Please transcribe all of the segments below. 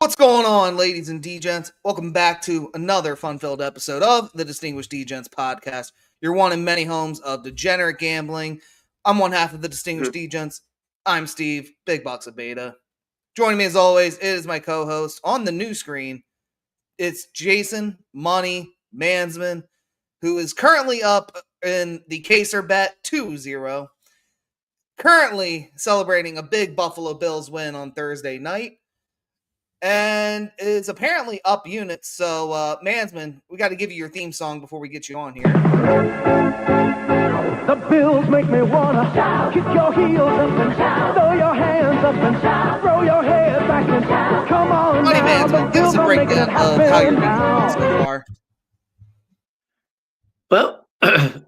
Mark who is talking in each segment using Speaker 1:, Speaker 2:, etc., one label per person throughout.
Speaker 1: What's going on, ladies and DeGents? Welcome back to another fun-filled episode of the Distinguished DeGents podcast, your one in many homes of degenerate gambling. I'm one half of the Distinguished DeGents. I'm Steve, Big Box of Beta. Joining me as always is my co-host on the new screen. It's Jason Money Mansman, who is currently up in the Kaser bet 2-0. Currently celebrating a big Buffalo Bills win on Thursday night. And is apparently up units. So, Mansman, we got to give you your theme song before we get you on here.
Speaker 2: The Bills make me wanna shout. Kick your heels up and shout. Throw your hands up and shout. Throw your head back and shout. Come on,
Speaker 1: Money
Speaker 2: now.
Speaker 1: Mansman, give us a breakdown of how you're doing so far.
Speaker 3: Well,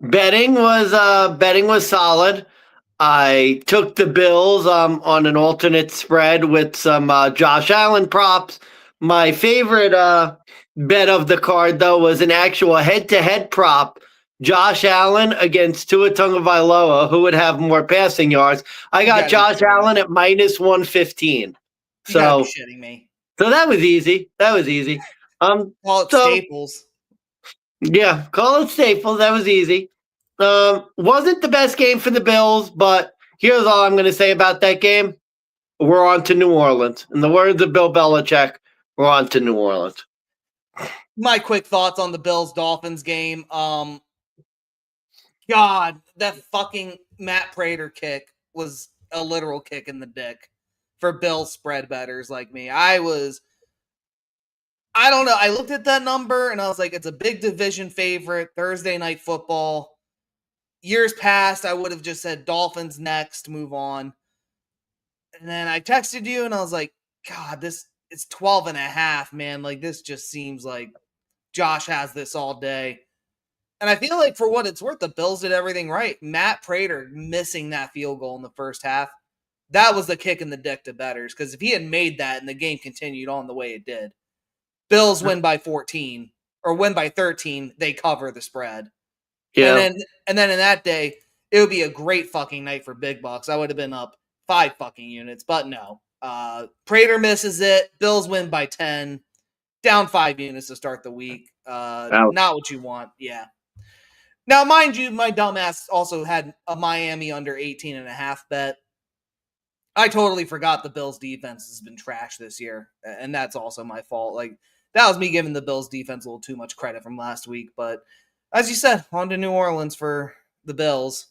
Speaker 3: betting was solid. I took the Bills on an alternate spread with some Josh Allen props. My favorite bet of the card, though, was an actual head-to-head prop. Josh Allen against Tua Tagovailoa, who would have more passing yards. I got Josh Allen at minus 115.
Speaker 1: You gotta be shitting me.
Speaker 3: So that was easy. Call
Speaker 1: it Staples.
Speaker 3: Yeah, call it Staples. That was easy. Wasn't the best game for the Bills, but here's all I'm going to say about that game. We're on to New Orleans. In the words of Bill Belichick, we're on to New Orleans.
Speaker 1: My quick thoughts on the Bills-Dolphins game. God, that fucking Matt Prater kick was a literal kick in the dick for Bills spread bettors like me. I don't know. I looked at that number and I was like, it's a big division favorite, Thursday night football. Years past, I would have just said Dolphins next, move on. And then I texted you and I was like, God, it's 12.5, man. Like, this just seems like Josh has this all day. And I feel like for what it's worth, the Bills did everything right. Matt Prater missing that field goal in the first half, that was the kick in the dick to bettors. Because if he had made that and the game continued on the way it did, Bills win by 14 or win by 13, they cover the spread. Yeah. And then in that day, it would be a great fucking night for big bucks. I would have been up 5 fucking units, but no. Prater misses it. Bills win by 10. Down 5 units to start the week. Not what you want. Yeah. Now, mind you, my dumbass also had a Miami under 18.5 bet. I totally forgot the Bills defense has been trash this year, and that's also my fault. Like, that was me giving the Bills defense a little too much credit from last week, but as you said, on to New Orleans for the Bills.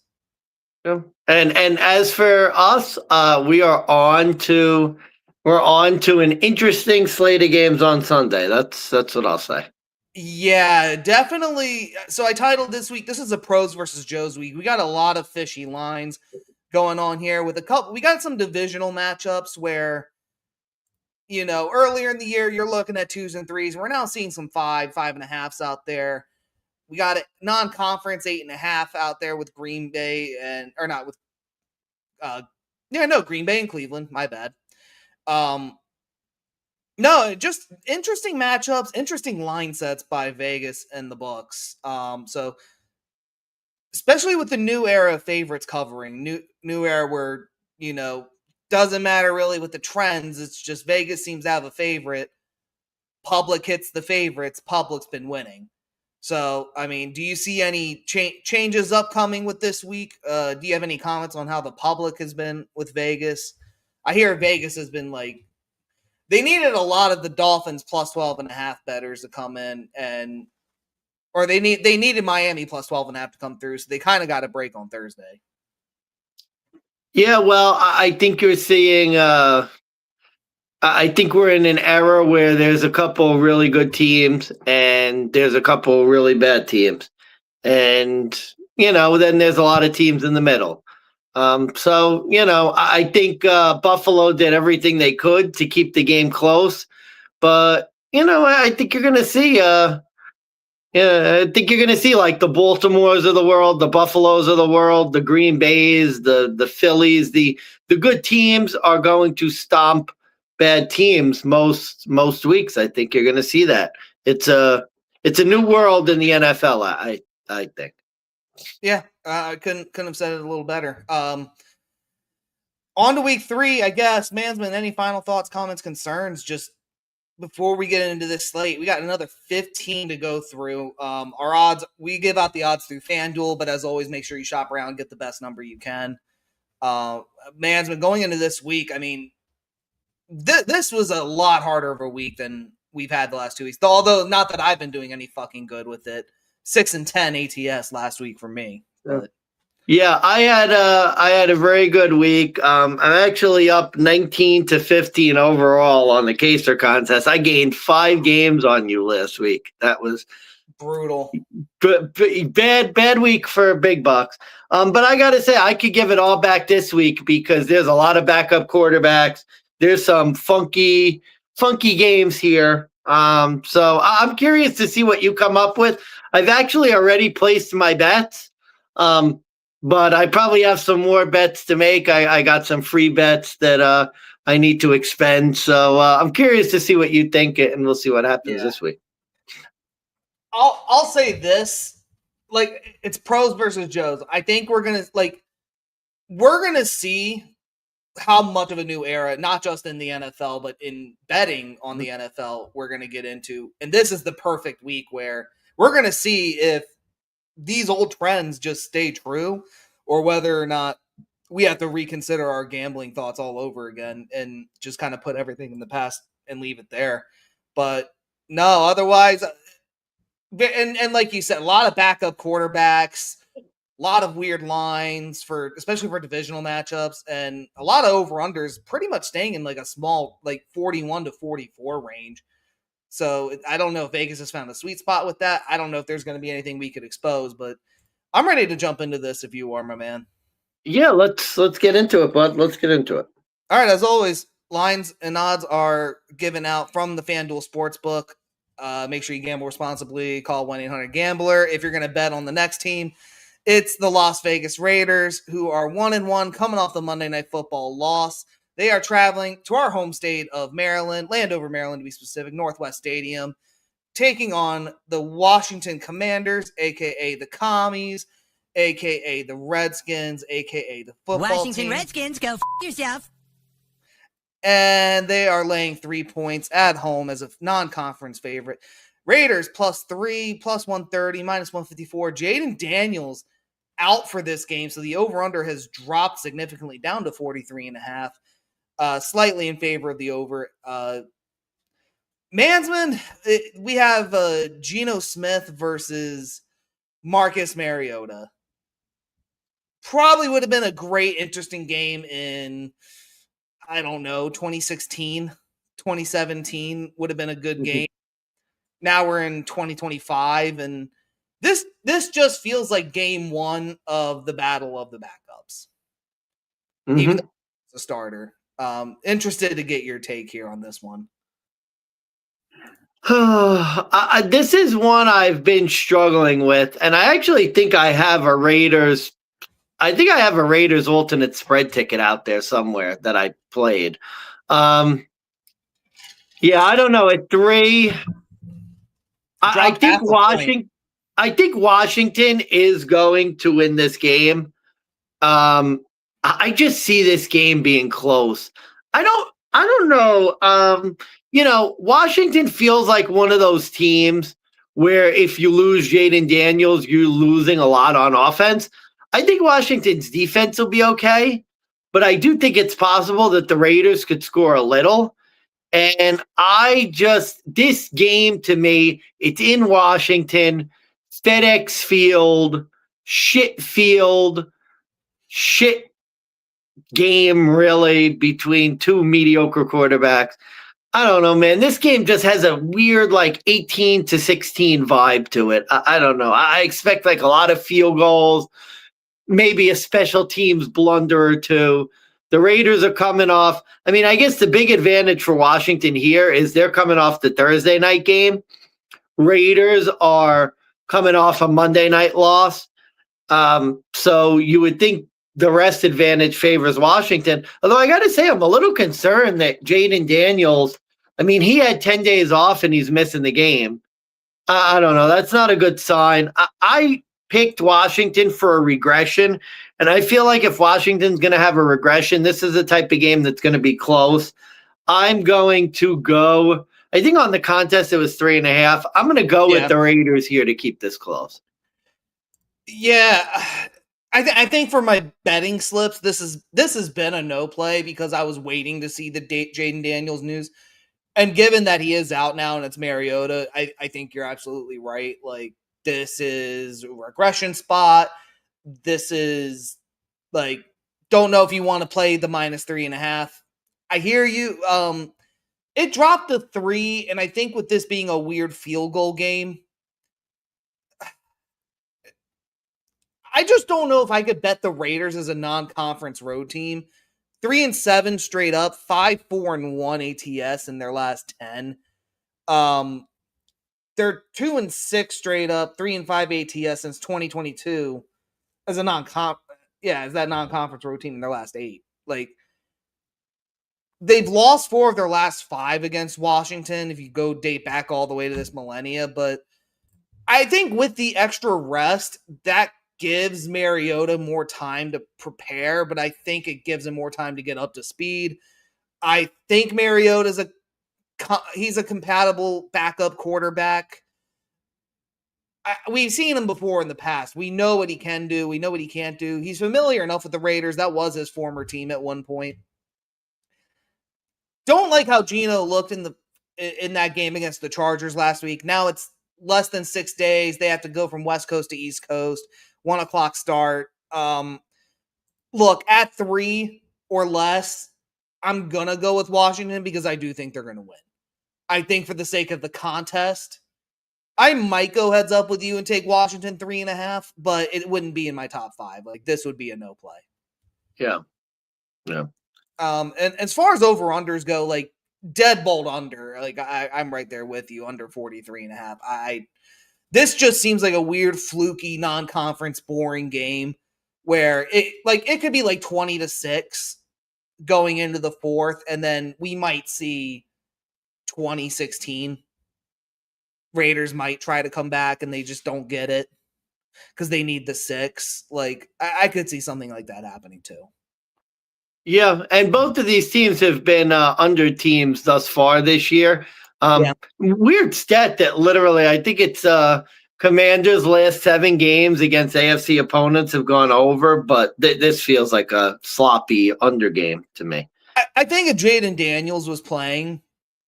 Speaker 3: Yeah. And as for us, we're on to an interesting slate of games on Sunday. That's what I'll say.
Speaker 1: Yeah, definitely. So I titled this week, this is a pros versus Joes week. We got a lot of fishy lines going on here with we got some divisional matchups where, earlier in the year, you're looking at 2s and 3s. We're now seeing some 5.5s out there. We got a non-conference 8.5 out there with Green Bay Green Bay and Cleveland. My bad. No, just interesting matchups, interesting line sets by Vegas and the Bucks. So especially with the new era of favorites covering, new era where, doesn't matter really with the trends. It's just Vegas seems to have a favorite. Public hits the favorites. Public's been winning. So, I mean, do you see any changes upcoming with this week? Do you have any comments on how the public has been with Vegas? I hear Vegas has been like, they needed a lot of the Dolphins plus 12.5 bettors to come in, or they needed Miami plus 12.5 to come through, so they kind of got a break on Thursday.
Speaker 3: Yeah, well, I think you're seeing. I think we're in an era where there's a couple really good teams and there's a couple really bad teams, and then there's a lot of teams in the middle. So I think Buffalo did everything they could to keep the game close, but I think you're going to see. I think you're going to see like the Baltimores of the world, the Buffaloes of the world, the Green Bays, the Phillies, the good teams are going to stomp bad teams most weeks. I think you're going to see that. It's a new world in the NFL. I think.
Speaker 1: Yeah, I couldn't have said it a little better. On to week 3, I guess. Mansman, any final thoughts, comments, concerns? Just before we get into this slate, we got another 15 to go through. Our odds, we give out the odds through FanDuel, but as always, make sure you shop around and get the best number you can. Man's been going into this week. I mean, this was a lot harder of a week than we've had the last 2 weeks. Although, not that I've been doing any fucking good with it. 6-10 ATS last week for me. But.
Speaker 3: Yeah, I had a very good week. I'm actually up 19-15 overall on the Caster contest. I gained 5 games on you last week. That was
Speaker 1: brutal.
Speaker 3: Bad week for big bucks. But I got to say, I could give it all back this week because there's a lot of backup quarterbacks. There's some funky games here. So I'm curious to see what you come up with. I've actually already placed my bets. But I probably have some more bets to make. I got some free bets that I need to expend. So I'm curious to see what you think, and we'll see what happens this week.
Speaker 1: I'll say this, like, it's pros versus Joes. I think we're gonna see how much of a new era, not just in the NFL, but in betting on the NFL, we're gonna get into. And this is the perfect week where we're gonna see if these old trends just stay true, or whether or not we have to reconsider our gambling thoughts all over again and just kind of put everything in the past and leave it there. But no, otherwise, and like you said, a lot of backup quarterbacks, a lot of weird lines especially for divisional matchups, and a lot of over-unders pretty much staying in like a small, like 41-44 range. So I don't know if Vegas has found a sweet spot with that. I don't know if there's going to be anything we could expose, but I'm ready to jump into this if you are, my man.
Speaker 3: Yeah, let's get into it, bud. Let's get into it.
Speaker 1: All right, as always, lines and odds are given out from the FanDuel Sportsbook. Make sure you gamble responsibly. Call 1-800-GAMBLER. If you're going to bet on the next team, it's the Las Vegas Raiders, who are 1-1 coming off the Monday Night Football loss. They are traveling to our home state of Maryland, Landover, Maryland, to be specific, Northwest Stadium, taking on the Washington Commanders, a.k.a. the Commies, a.k.a. the Redskins, a.k.a. the football
Speaker 4: Washington
Speaker 1: team.
Speaker 4: Redskins, go yourself.
Speaker 1: And they are laying 3 points at home as a non-conference favorite. Raiders +3, +130, -154. Jaden Daniels out for this game, so the over-under has dropped significantly down to 43.5. Slightly in favor of the over. Mansman, we have Geno Smith versus Marcus Mariota. Probably would have been a great, interesting game in, I don't know, 2016, 2017 would have been a good game. Now we're in 2025, and this just feels like game one of the battle of the backups. Even though it's a starter. Interested to get your take here on this one.
Speaker 3: This is one I've been struggling with, and I actually think I have a Raiders. I think I have a Raiders alternate spread ticket out there somewhere that I played. Yeah, I don't know. At 3, I think Washington. I think Washington is going to win this game. I just see this game being close. I don't know. Washington feels like one of those teams where if you lose Jaden Daniels, you're losing a lot on offense. I think Washington's defense will be okay, but I do think it's possible that the Raiders could score a little. And this game to me, it's in Washington, FedEx Field, shit game, really, between 2 mediocre quarterbacks. I don't know, man. This game just has a weird, like, 18-16 vibe to it. I don't know. I expect, like, a lot of field goals, maybe a special teams blunder or two. The Raiders are coming off. I mean, I guess the big advantage for Washington here is they're coming off the Thursday night game. Raiders are coming off a Monday night loss. So you would think the rest advantage favors Washington. Although I got to say, I'm a little concerned that Jaden Daniels, I mean, he had 10 days off and he's missing the game. I don't know. That's not a good sign. I picked Washington for a regression, and I feel like if Washington's going to have a regression, this is the type of game that's going to be close. I'm going to go, I think on the contest it was 3.5. I'm going to go with the Raiders here to keep this close.
Speaker 1: Yeah, I think for my betting slips, this has been a no play because I was waiting to see the Jaden Daniels news. And given that he is out now and it's Mariota, I think you're absolutely right. Like, this is a regression spot. This is like, don't know if you want to play the -3.5. I hear you. It dropped to 3, and I think with this being a weird field goal game, I just don't know if I could bet the Raiders as a non-conference road team. 3-7 straight up, 5-4-1 ATS in their last 10. They're 2-6 straight up, 3-5 ATS since 2022 as a as that non-conference road team in their last 8. Like, they've lost 4 of their last 5 against Washington if you go date back all the way to this millennia, but I think with the extra rest, that gives Mariota more time to prepare, but I think it gives him more time to get up to speed. I think Mariota's he's a compatible backup quarterback. We've seen him before in the past. We know what he can do. We know what he can't do. He's familiar enough with the Raiders. That was his former team at one point. Don't like how Geno looked in that game against the Chargers last week. Now it's less than 6 days. They have to go from West Coast to East Coast. 1:00 start. Look, at 3 or less, I'm going to go with Washington because I do think they're going to win. I think for the sake of the contest, I might go heads up with you and take Washington 3.5, but it wouldn't be in my top 5. Like, this would be a no play.
Speaker 3: Yeah.
Speaker 1: And as far as over-unders go, like, deadbolt under, like, I'm right there with you, under 43.5. This just seems like a weird, fluky, non-conference, boring game where it could be like 20-6 going into the 4th, and then we might see 2016. Raiders might try to come back and they just don't get it because they need the 6. Like, I could see something like that happening too.
Speaker 3: Yeah, and both of these teams have been under teams thus far this year. Weird stat that literally, I think it's Commanders' last 7 games against AFC opponents have gone over, but this feels like a sloppy under game to me.
Speaker 1: I think if Jaden Daniels was playing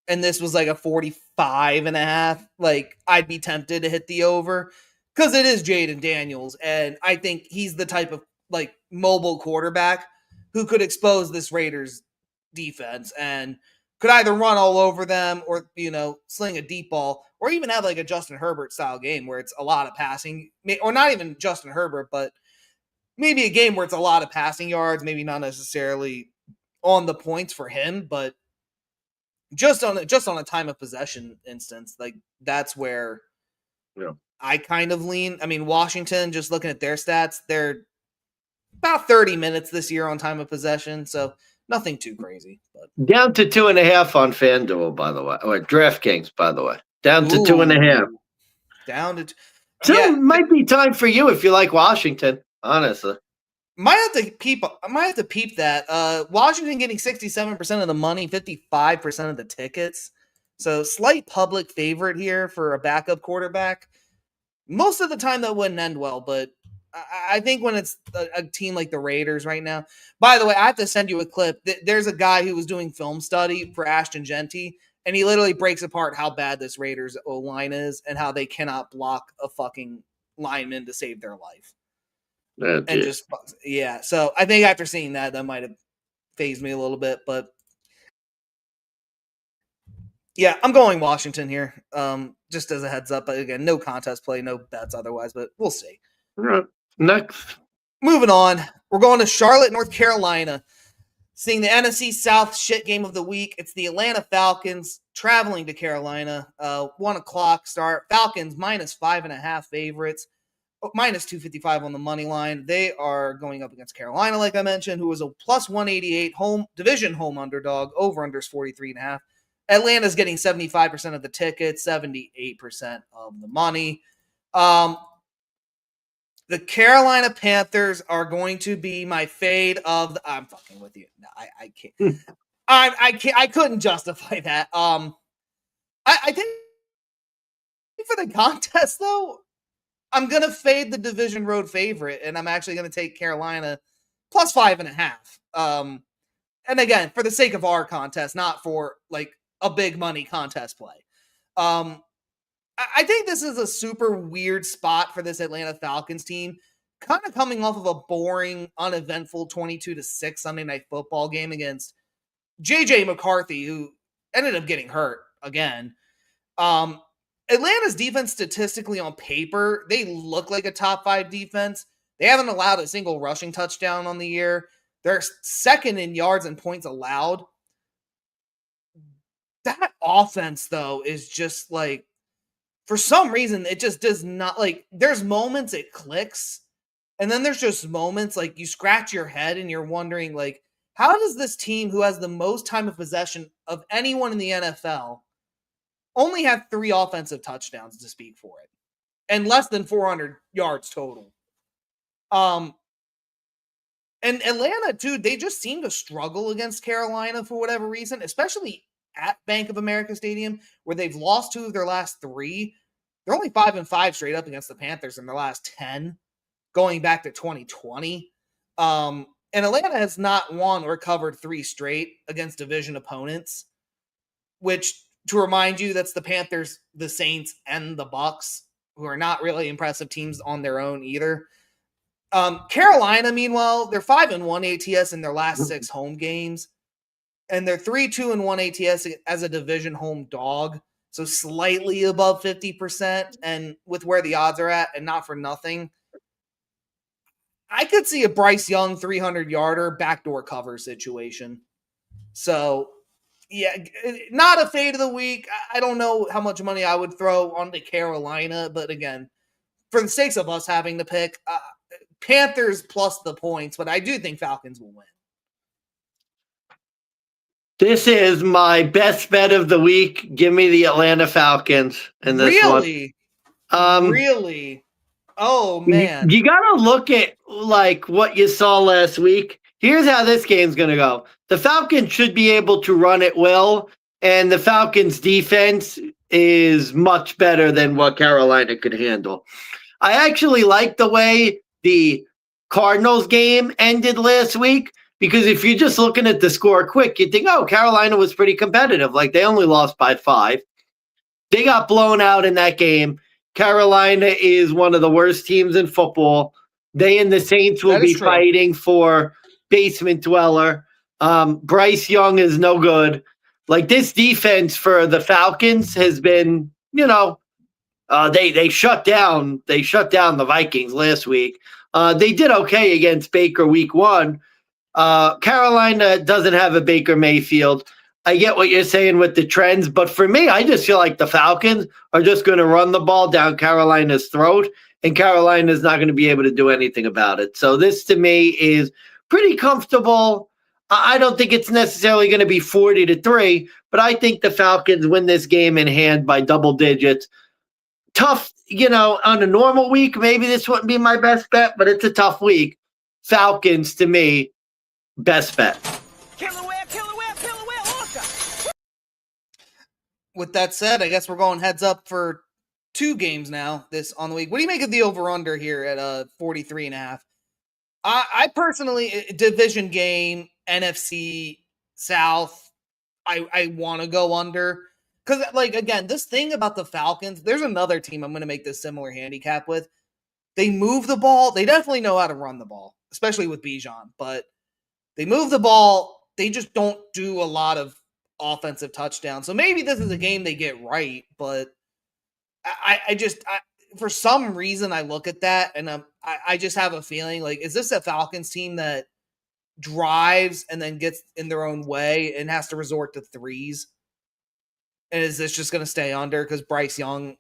Speaker 1: and this was like a 45.5, like, I'd be tempted to hit the over because it is Jaden Daniels, and I think he's the type of, like, mobile quarterback who could expose this Raiders defense and could either run all over them or, sling a deep ball, or even have like a Justin Herbert style game where it's a lot of passing, or not even Justin Herbert, but maybe a game where it's a lot of passing yards, maybe not necessarily on the points for him, but just on a time of possession instance. Like, that's where I kind of lean. I mean, Washington, just looking at their stats, they're about 30 minutes this year on time of possession, so nothing too crazy. But
Speaker 3: down to 2.5 on FanDuel, by the way, or DraftKings, by the way, down to 2.5.
Speaker 1: Down to
Speaker 3: so might be time for you if you like Washington. Honestly,
Speaker 1: I might have to peep that. Washington getting 67% of the money, 55% of the tickets. So slight public favorite here for a backup quarterback. Most of the time that wouldn't end well, but I think when it's a team like the Raiders right now. By the way, I have to send you a clip. There's a guy who was doing film study for Ashton Genty, and he literally breaks apart how bad this Raiders O-line is and how they cannot block a fucking lineman to save their life. So I think after seeing that might have phased me a little bit, but yeah, I'm going Washington here. Just as a heads up, but again, no contest play, no bets otherwise, but we'll see.
Speaker 3: Next.
Speaker 1: Moving on, we're going to Charlotte, North Carolina. Seeing the NFC South shit game of the week. It's the Atlanta Falcons traveling to Carolina. 1:00 start. Falcons -5.5 favorites. -255 on the money line. They are going up against Carolina, like I mentioned, who is a +188 division home underdog. Over-unders 43.5. Atlanta's getting 75% of the tickets, 78% of the money. The Carolina Panthers are going to be my fade of the. I'm fucking with you. No, I can't. I couldn't justify that. I think for the contest, though, I'm going to fade the division road favorite, and I'm actually going to take Carolina plus 5.5. And again, for the sake of our contest, not for like a big money contest play. I think this is a super weird spot for this Atlanta Falcons team, kind of coming off of a boring, uneventful 22-6 Sunday Night Football game against JJ McCarthy, who ended up getting hurt again. Atlanta's defense, statistically on paper, they look like a top 5 defense. They haven't allowed a single rushing touchdown on the year. They're second in yards and points allowed. That offense, though, is just like, for some reason, it just does not, like, there's moments it clicks, and then there's just moments like you scratch your head and you're wondering, like, how does this team, who has the most time of possession of anyone in the NFL, only have 3 offensive touchdowns to speak for it and less than 400 yards total? And Atlanta, too, they just seem to struggle against Carolina for whatever reason, especially at Bank of America Stadium, where they've lost 2 of their last 3. They're only 5-5 straight up against the Panthers in their last 10, going back to 2020. And Atlanta has not won or covered 3 straight against division opponents, which, to remind you, that's the Panthers, the Saints, and the Bucks, who are not really impressive teams on their own either. Carolina, meanwhile, they're 5-1 ATS in their last 6 home games, and they're 3-2-1 ATS as a division home dog, so slightly above 50%. And with where the odds are at, and not for nothing, I could see a Bryce Young 300-yarder backdoor cover situation. So, yeah, not a fade of the week. I don't know how much money I would throw onto Carolina, but again, for the sakes of us having to pick, Panthers plus the points, but I do think Falcons will win.
Speaker 3: This is my best bet of the week. Give me the Atlanta Falcons in this
Speaker 1: really?
Speaker 3: one.
Speaker 1: Really? Oh, man.
Speaker 3: You got to look at like what you saw last week. Here's how this game's going to go. The Falcons should be able to run it well, and the Falcons defense is much better than what Carolina could handle. I actually like the way the Cardinals game ended last week, because if you're just looking at the score quick, you think, oh, Carolina was pretty competitive. Like, they only lost by 5. They got blown out in that game. Carolina is one of the worst teams in football. They and the Saints will be fighting for basement dweller. Bryce Young is no good. Like, this defense for the Falcons has been, they shut down the Vikings last week. They did okay against Baker week 1. Carolina doesn't have a Baker Mayfield. I get what you're saying with the trends, but for me, I just feel like the Falcons are just going to run the ball down Carolina's throat, and Carolina's not going to be able to do anything about it. So this, to me, is pretty comfortable. I don't think it's necessarily going to be 40-3, but I think the Falcons win this game in hand by double digits. Tough, on a normal week, maybe this wouldn't be my best bet, but it's a tough week. Falcons, to me, best bet.
Speaker 1: With that said, I guess we're going heads up for 2 games now this on the week. What do you make of the over-under here at 43.5? I personally, division game, NFC South, I want to go under. Because, again, this thing about the Falcons, there's another team I'm going to make this similar handicap with. They move the ball. They definitely know how to run the ball, especially with Bijan. But they move the ball. They just don't do a lot of offensive touchdowns. So maybe this is a game they get right. But I just, for some reason, I look at that and I just have a feeling like, is this a Falcons team that drives and then gets in their own way and has to resort to threes? And is this just going to stay under because Bryce Young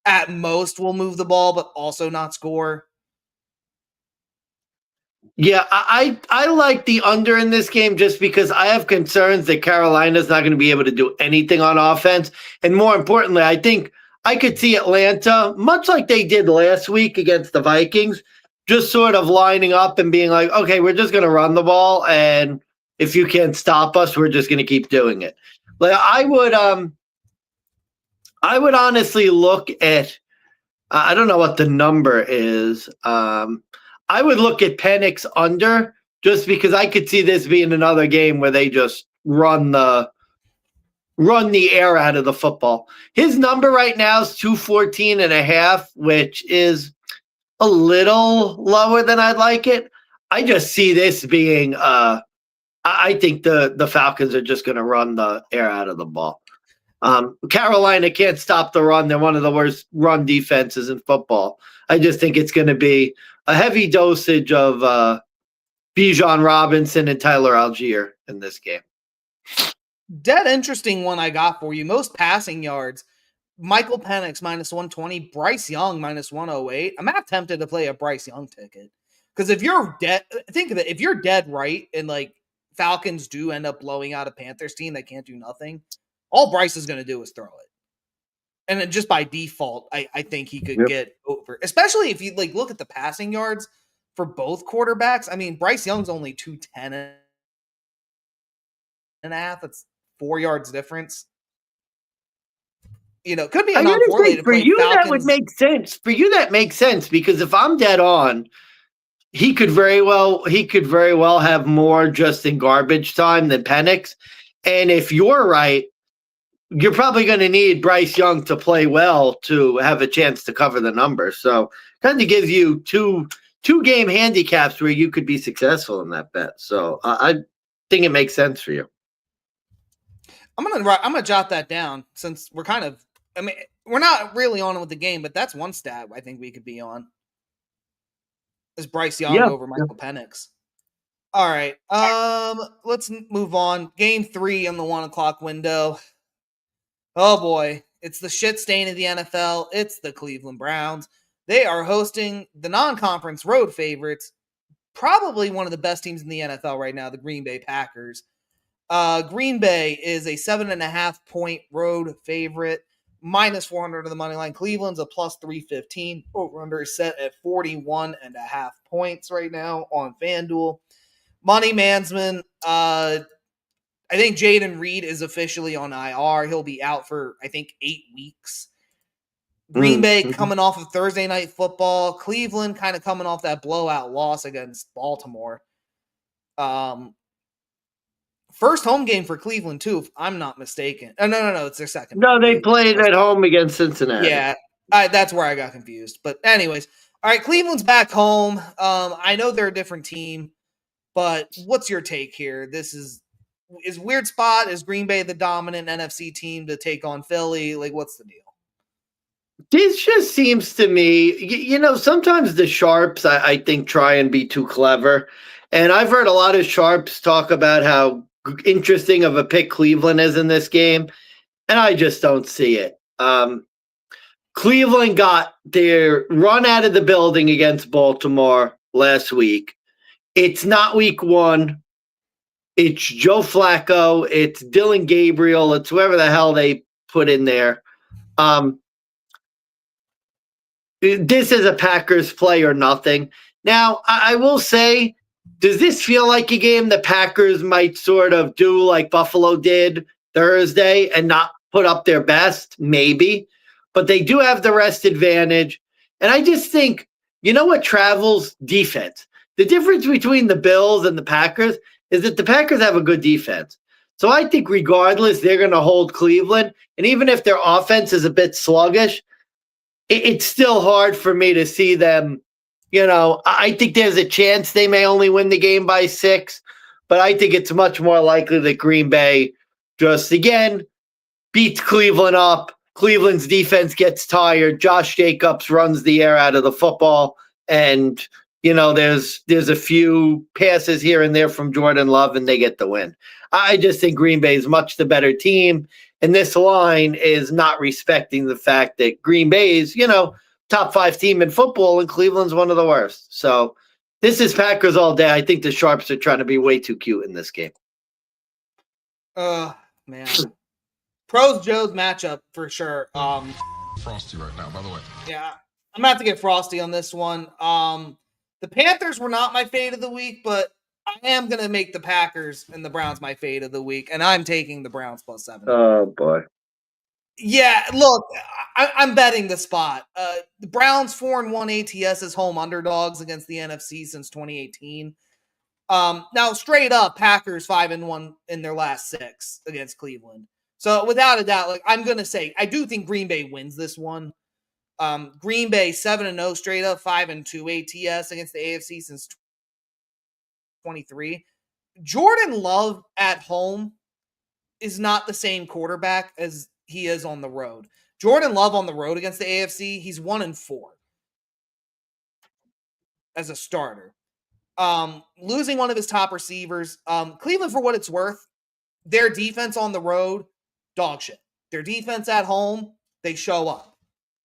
Speaker 1: at most will move the ball, but also not score?
Speaker 3: Yeah, I like the under in this game just because I have concerns that Carolina's not going to be able to do anything on offense. And more importantly, I think I could see Atlanta, much like they did last week against the Vikings, just sort of lining up and being like, okay, we're just going to run the ball. And if you can't stop us, we're just going to keep doing it. Like, I would I would honestly look at, I don't know what the number is. I would look at Penix under just because I could see this being another game where they just run the air out of the football. His number right now is 214.5, which is a little lower than I'd like it. I just see this being I think the Falcons are just going to run the air out of the ball. Carolina can't stop the run. They're one of the worst run defenses in football. I just think it's going to be a heavy dosage of Bijan Robinson and Tyler Algier in this game.
Speaker 1: Dead interesting one I got for you. Most passing yards. Michael Penix minus 120, Bryce Young minus 108. I'm not tempted to play a Bryce Young ticket because if you're dead, think of it. If you're dead right and like Falcons do end up blowing out a Panthers team that can't do nothing, all Bryce is going to do is throw it. And then just by default, I think he could get over, especially if you like look at the passing yards for both quarterbacks. I mean, Bryce Young's only 210 and a half. That's 4 yards difference. You know, could be a non-correlated
Speaker 3: for
Speaker 1: play.
Speaker 3: you,
Speaker 1: Falcons.
Speaker 3: that would make sense. For you, that makes sense because if I'm dead on, he could very well have more just in garbage time than Penix. And if you're right, you're probably going to need Bryce Young to play well to have a chance to cover the numbers. So kind of gives you two game handicaps where you could be successful in that bet. So I think it makes sense for you.
Speaker 1: I'm gonna jot that down since we're kind of. I mean, we're not really on with the game, but that's one stat I think we could be on. Is Bryce Young over Michael Penix? All right. Let's move on. Game 3 on the 1 o'clock window. Oh boy, it's the shit stain of the NFL. It's the Cleveland Browns. They are hosting the non-conference road favorites, probably one of the best teams in the NFL right now, the Green Bay Packers. Green Bay is a 7.5 point road favorite, minus 400 of the money line. Cleveland's a plus 315. Over-under is set at 41.5 points right now on FanDuel. Money Mansman, I think Jaden Reed is officially on IR. He'll be out for, I think, 8 weeks. Green Bay coming off of Thursday Night Football. Cleveland kind of coming off that blowout loss against Baltimore. First home game for Cleveland, too, if I'm not mistaken. Oh, no. It's their second.
Speaker 3: No, they played at home against Cincinnati.
Speaker 1: Yeah, that's where I got confused. But anyways, all right, Cleveland's back home. I know they're a different team, but what's your take here? This is weird spot. Is Green Bay the dominant NFC team to take on Philly? Like, what's the deal?
Speaker 3: This just seems to me, sometimes the sharps, I think, try and be too clever. And I've heard a lot of sharps talk about how interesting of a pick Cleveland is in this game. And I just don't see it. Cleveland got their run out of the building against Baltimore last week. It's not week 1. It's Joe Flacco. It's Dylan Gabriel. It's whoever the hell they put in there. This is a Packers play or nothing. Now, I will say, does this feel like a game the Packers might sort of do like Buffalo did Thursday and not put up their best? Maybe. But they do have the rest advantage. And I just think, you know what travels? Defense. The difference between the Bills and the Packers is that the Packers have a good defense. So I think regardless, they're going to hold Cleveland. And even if their offense is a bit sluggish, it's still hard for me to see them. I think there's a chance they may only win the game by 6, but I think it's much more likely that Green Bay just, again, beats Cleveland up. Cleveland's defense gets tired. Josh Jacobs runs the air out of the football. And, there's a few passes here and there from Jordan Love, and they get the win. I just think Green Bay is much the better team. And this line is not respecting the fact that Green Bay is, top 5 team in football, and Cleveland's one of the worst. So this is Packers all day. I think the Sharps are trying to be way too cute in this game.
Speaker 1: Man. Pros Joe's matchup for sure.
Speaker 4: Frosty right now, by the way.
Speaker 1: Yeah, I'm going to have to get frosty on this one. The Panthers were not my fade of the week, but I am going to make the Packers and the Browns my fade of the week, and I'm taking the Browns plus 7.
Speaker 3: Oh, boy.
Speaker 1: Yeah, look, I'm betting the spot. The Browns 4-1 ATS as home underdogs against the NFC since 2018. Now straight up, Packers 5-1 in their last 6 against Cleveland. So without a doubt, like I'm gonna say, I do think Green Bay wins this one. Green Bay 7-0 straight up, 5-2 ATS against the AFC since 23. Jordan Love at home is not the same quarterback as he is on the road. Jordan Love on the road against the AFC, he's 1-4 as a starter. Losing one of his top receivers. Cleveland, for what it's worth, their defense on the road, dog shit. Their defense at home, they show up.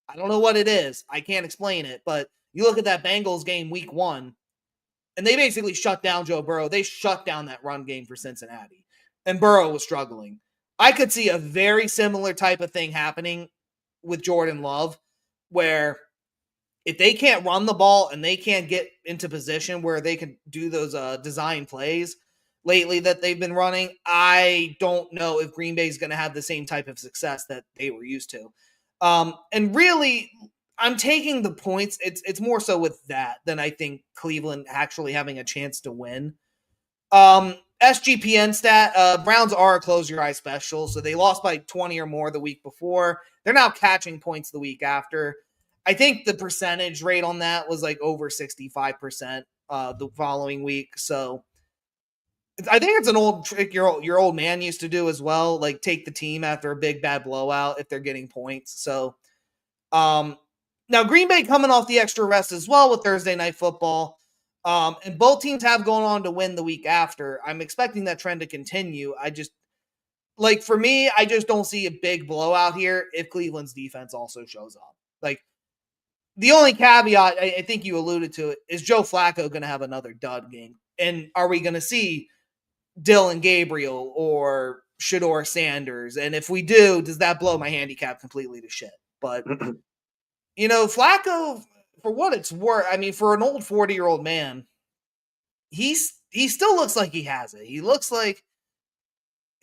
Speaker 1: I don't know what it is. I can't explain it, but you look at that Bengals game week 1, and they basically shut down Joe Burrow. They shut down that run game for Cincinnati, and Burrow was struggling. I could see a very similar type of thing happening with Jordan Love, where if they can't run the ball and they can't get into position where they can do those design plays lately that they've been running, I don't know if Green Bay is going to have the same type of success that they were used to. And really, I'm taking the points. It's more so with that than I think Cleveland actually having a chance to win. SGPN stat, Browns are a close your eye special, so they lost by 20 or more the week before. They're now catching points the week after. I think the percentage rate on that was like over 65% the following week. So I think it's an old trick your old man used to do as well, like take the team after a big bad blowout if they're getting points. So now Green Bay coming off the extra rest as well with Thursday Night Football. And both teams have gone on to win the week after. I'm expecting that trend to continue. For me, I just don't see a big blowout here if Cleveland's defense also shows up. Like, the only caveat, I think you alluded to it, is Joe Flacco going to have another dud game? And are we going to see Dylan Gabriel or Shador Sanders? And if we do, does that blow my handicap completely to shit? But, Flacco, for what it's worth, I mean, for an old 40-year-old man, he still looks like he has it. He looks like,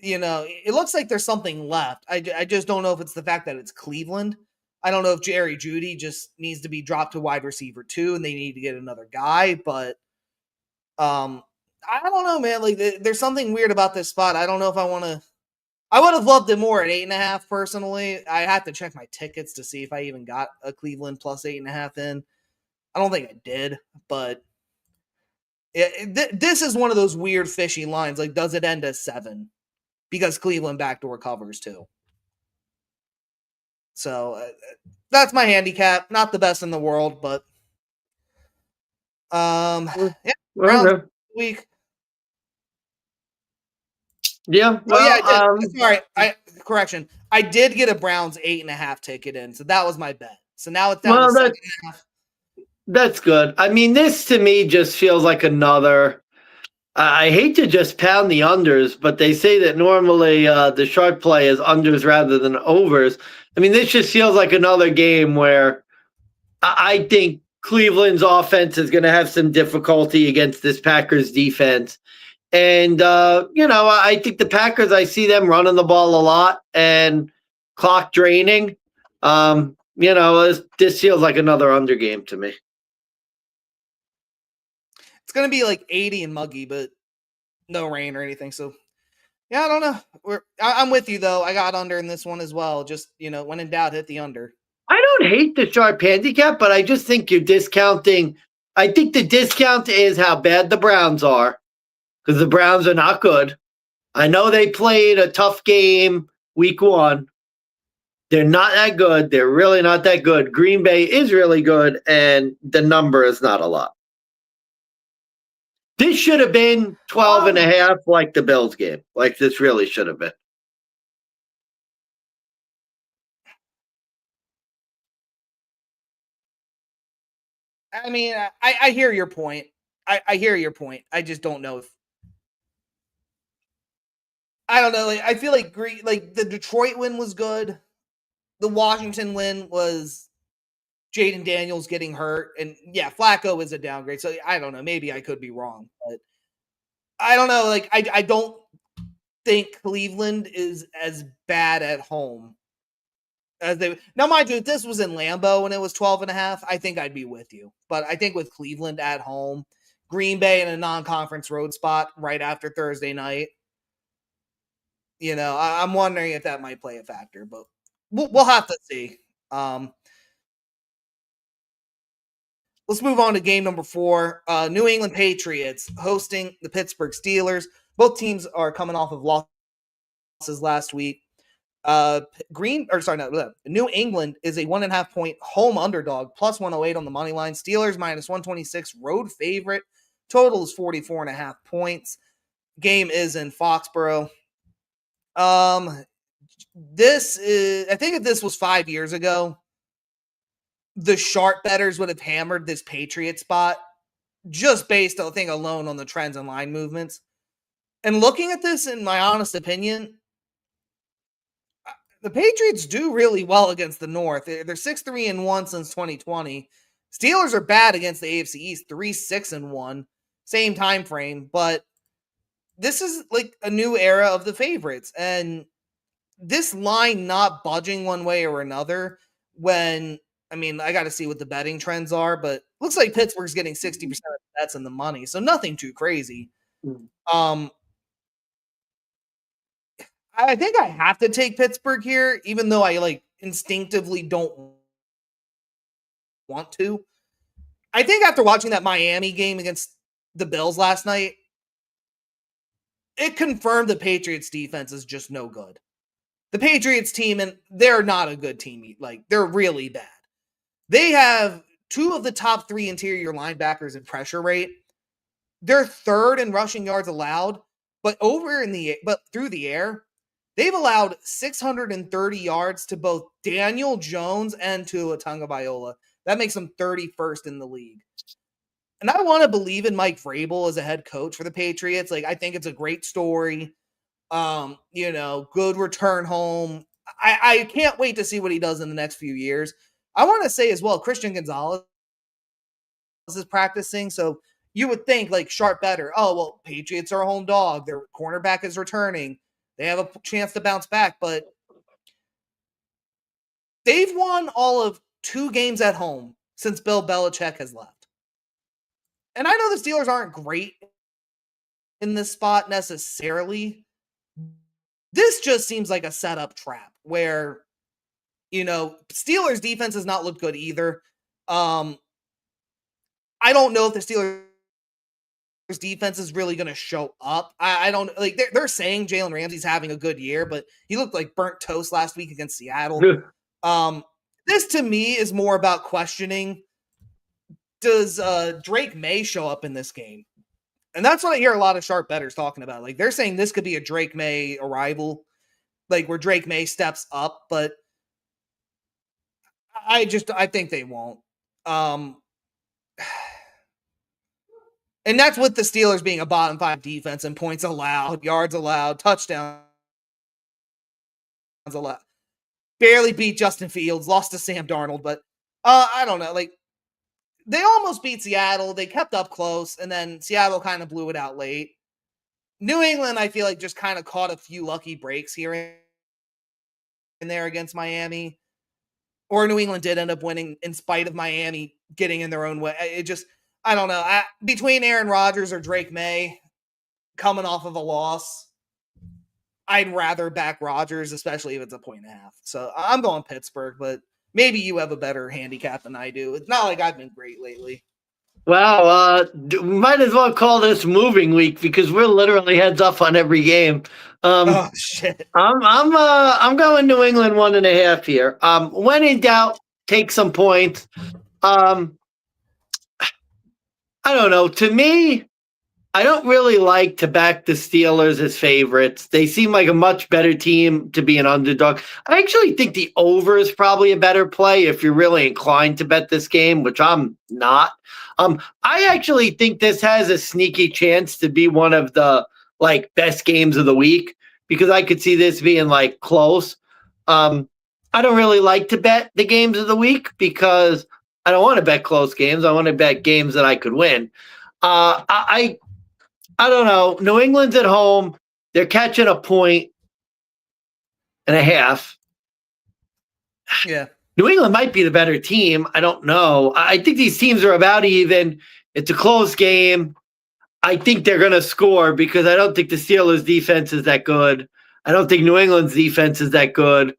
Speaker 1: it looks like there's something left. I just don't know if it's the fact that it's Cleveland. I don't know if Jerry Jeudy just needs to be dropped to wide receiver 2 and they need to get another guy, but I don't know, man. Like, there's something weird about this spot. I don't know if I want to. I would have loved it more at 8.5 personally. I have to check my tickets to see if I even got a Cleveland plus 8.5 in. I don't think I did, but this is one of those weird fishy lines. Like, does it end as 7? Because Cleveland backdoor covers too. So that's my handicap. Not the best in the world, but Browns week.
Speaker 3: Yeah.
Speaker 1: Well, I did. Sorry, correction. I did get a Browns 8.5 ticket in, so that was my bet. So now it's down to 7.5.
Speaker 3: That's good. I mean, this to me just feels like another. I hate to just pound the unders, but they say that normally the sharp play is unders rather than overs. I mean, this just feels like another game where I think Cleveland's offense is going to have some difficulty against this Packers defense. And, I think the Packers, I see them running the ball a lot and clock draining. This feels like another under game to me.
Speaker 1: It's going to be like 80 and muggy, but no rain or anything. So, yeah, I don't know. I'm with you, though. I got under in this one as well. Just, when in doubt, hit the under.
Speaker 3: I don't hate the sharp handicap, but I just think you're discounting. I think the discount is how bad the Browns are, because the Browns are not good. I know they played a tough game week 1. They're not that good. They're really not that good. Green Bay is really good, and the number is not a lot. This should have been 12.5 like the Bills game. Like, this really should have been.
Speaker 1: I mean, I hear your point. I hear your point. I just don't know if I don't know. Like, I feel like the Detroit win was good. The Washington win was Jaden Daniels getting hurt, and yeah, Flacco is a downgrade. So I don't know. Maybe I could be wrong, but I don't know. Like, I don't think Cleveland is as bad at home Now, mind you, if this was in Lambeau and it was 12.5, I think I'd be with you. But I think with Cleveland at home, Green Bay in a non-conference road spot right after Thursday night, I'm wondering if that might play a factor, but we'll have to see. Let's move on to game number 4. New England Patriots hosting the Pittsburgh Steelers. Both teams are coming off of losses last week. New England is a 1.5 point home underdog, plus 108 on the money line. Steelers minus 126 road favorite. Total is 44.5 points. Game is in Foxborough. I think if this was 5 years ago, the sharp bettors would have hammered this Patriot spot just based, I think, alone on the trends and line movements. And looking at this, in my honest opinion, the Patriots do really well against the North. They're 6-3-1 since 2020. Steelers are bad against the AFC East, 3-6-1, same time frame. But this is like a new era of the favorites, and this line not budging one way or another. I got to see what the betting trends are, but looks like Pittsburgh's getting 60% of the bets and the money, so nothing too crazy. I think I have to take Pittsburgh here, even though I instinctively don't want to. I think after watching that Miami game against the Bills last night, it confirmed the Patriots defense is just no good. The Patriots team, and they're not a good team. They're really bad. They have 2 of the top 3 interior linebackers in pressure rate. They're 3rd in rushing yards allowed, but through the air, they've allowed 630 yards to both Daniel Jones and Tua Tagovailoa. That makes them 31st in the league. And I want to believe in Mike Vrabel as a head coach for the Patriots. I think it's a great story. Good return home. I can't wait to see what he does in the next few years. I want to say as well, Christian Gonzalez is practicing. So you would think sharp better. Oh, well, Patriots are a home dog. Their cornerback is returning. They have a chance to bounce back, but they've won all of 2 games at home since Bill Belichick has left. And I know the Steelers aren't great in this spot necessarily. This just seems like a setup trap where, Steelers defense has not looked good either. I don't know if the Steelers defense is really going to show up. I don't they're saying Jalen Ramsey's having a good year, but he looked like burnt toast last week against Seattle. This to me is more about questioning, does Drake May show up in this game? And that's what I hear a lot of sharp bettors talking about. They're saying this could be a Drake May arrival, where Drake May steps up, but I think they won't. And that's with the Steelers being a bottom 5 defense and points allowed, yards allowed, touchdowns allowed. Barely beat Justin Fields, lost to Sam Darnold, but I don't know. They almost beat Seattle. They kept up close, and then Seattle kind of blew it out late. New England, I feel just kind of caught a few lucky breaks here and there against Miami. Or New England did end up winning in spite of Miami getting in their own way. I don't know. Between Aaron Rodgers or Drake May coming off of a loss, I'd rather back Rodgers, especially if it's a 1.5. So I'm going Pittsburgh, but maybe you have a better handicap than I do. It's not like I've been great lately.
Speaker 3: Well, might as well call this moving week because we're literally heads up on every game.
Speaker 1: Oh shit!
Speaker 3: I'm going New England 1.5 here. When in doubt, take some points. I don't know. To me, I don't really like to back the Steelers as favorites. They seem like a much better team to be an underdog. I actually think the over is probably a better play if you're really inclined to bet this game, which I'm not. I actually think this has a sneaky chance to be one of the best games of the week because I could see this being close. I don't really like to bet the games of the week because I don't want to bet close games. I want to bet games that I could win. I don't know. New England's at home. They're catching 1.5 points.
Speaker 1: Yeah.
Speaker 3: New England might be the better team. I don't know. I think these teams are about even. It's a close game. I think they're going to score because I don't think the Steelers' defense is that good. I don't think New England's defense is that good.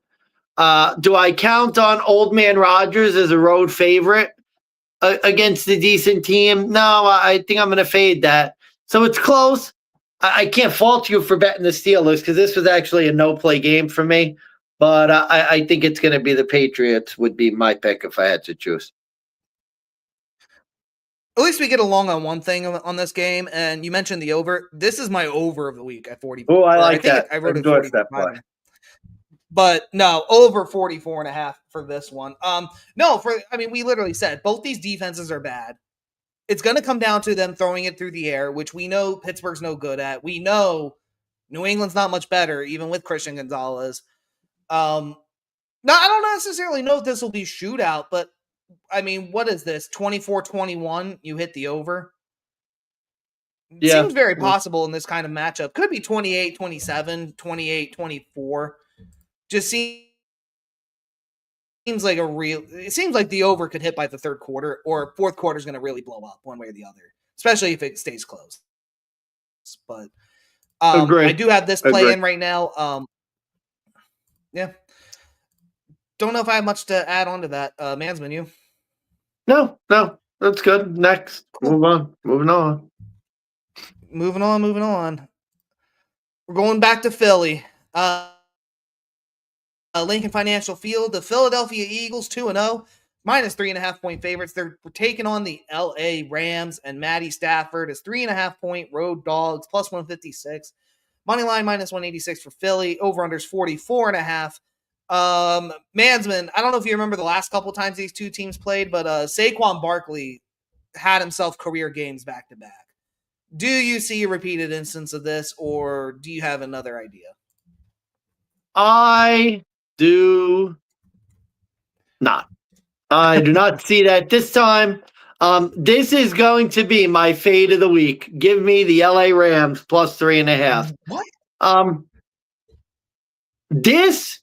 Speaker 3: Do I count on Old Man Rodgers as a road favorite against a decent team? No, I think I'm going to fade that. So it's close. I can't fault you for betting the Steelers because this was actually a no-play game for me. But I think it's going to be the Patriots would be my pick if I had to choose.
Speaker 1: At least we get along on one thing on this game. And you mentioned the over. This is my over of the week at 40.
Speaker 3: Oh, I like that.
Speaker 1: I wrote it 40.
Speaker 3: That play.
Speaker 1: But no, over 44.5 for this one. We literally said both these defenses are bad. It's going to come down to them throwing it through the air, which we know Pittsburgh's no good at. We know New England's not much better, even with Christian Gonzalez. I don't necessarily know if this will be shootout, but I mean, what is this? 24-21, you hit the over?
Speaker 3: Yeah.
Speaker 1: Seems very possible in this kind of matchup. Could be 28-27, 28-24. Just seems like it seems like the over could hit by the third quarter, or fourth quarter is going to really blow up one way or the other, especially if it stays close. But I do have this play in right now. Yeah. Don't know if I have much to add on to that. Mansman, you?
Speaker 3: No, that's good. Next. Cool. Moving on.
Speaker 1: We're going back to Philly. Lincoln Financial Field, the Philadelphia Eagles 2-0, minus 3.5-point favorites. They're taking on the LA Rams, and Matty Stafford is 3.5-point road dogs, plus 156. Money line minus 186 for Philly. Over-unders 44.5. Mansman, I don't know if you remember the last couple of times these two teams played, but Saquon Barkley had himself career games back to back. Do you see a repeated instance of this, or do you have another idea?
Speaker 3: I do not. I do not see that this time. This is going to be my fade of the week. Give me the LA Rams plus 3.5.
Speaker 1: What?
Speaker 3: This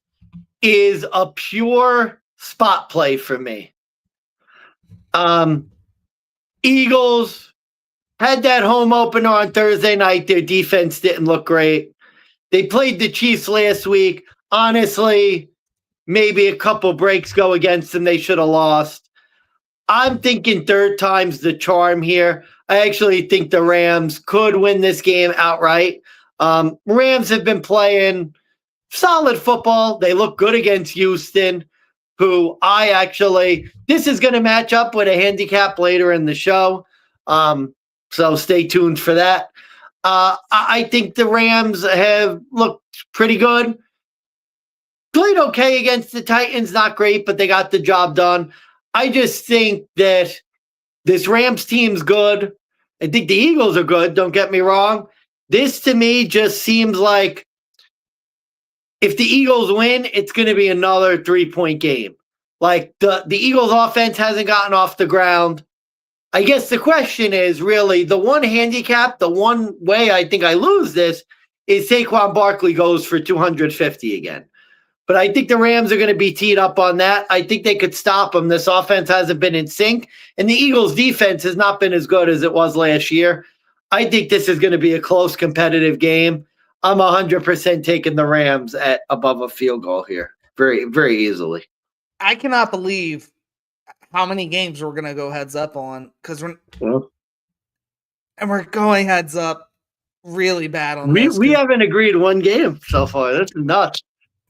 Speaker 3: is a pure spot play for me. Eagles had that home opener on Thursday night. Their defense didn't look great. They played the Chiefs last week. Honestly, maybe a couple breaks go against them. They should have lost. I'm thinking third time's the charm here. I actually think the Rams could win this game outright. Rams have been playing solid football. They look good against Houston, who this is going to match up with a handicap later in the show. So stay tuned for that. I think the Rams have looked pretty good. Played okay against the Titans, not great, but they got the job done. I just think that this Rams team's good. I think the Eagles are good, don't get me wrong. This to me just seems like if the Eagles win, it's going to be another 3-point game. Like the Eagles offense hasn't gotten off the ground. I guess the question is really the one handicap, the one way I think I lose this is Saquon Barkley goes for 250 again. But I think the Rams are going to be teed up on that. I think they could stop them. This offense hasn't been in sync, and the Eagles' defense has not been as good as it was last year. I think this is going to be a close, competitive game. I'm 100% taking the Rams at above a field goal here, very, very easily.
Speaker 1: I cannot believe how many games we're going to go heads up on because we're going heads up really bad on this.
Speaker 3: We haven't agreed one game so far. That's nuts.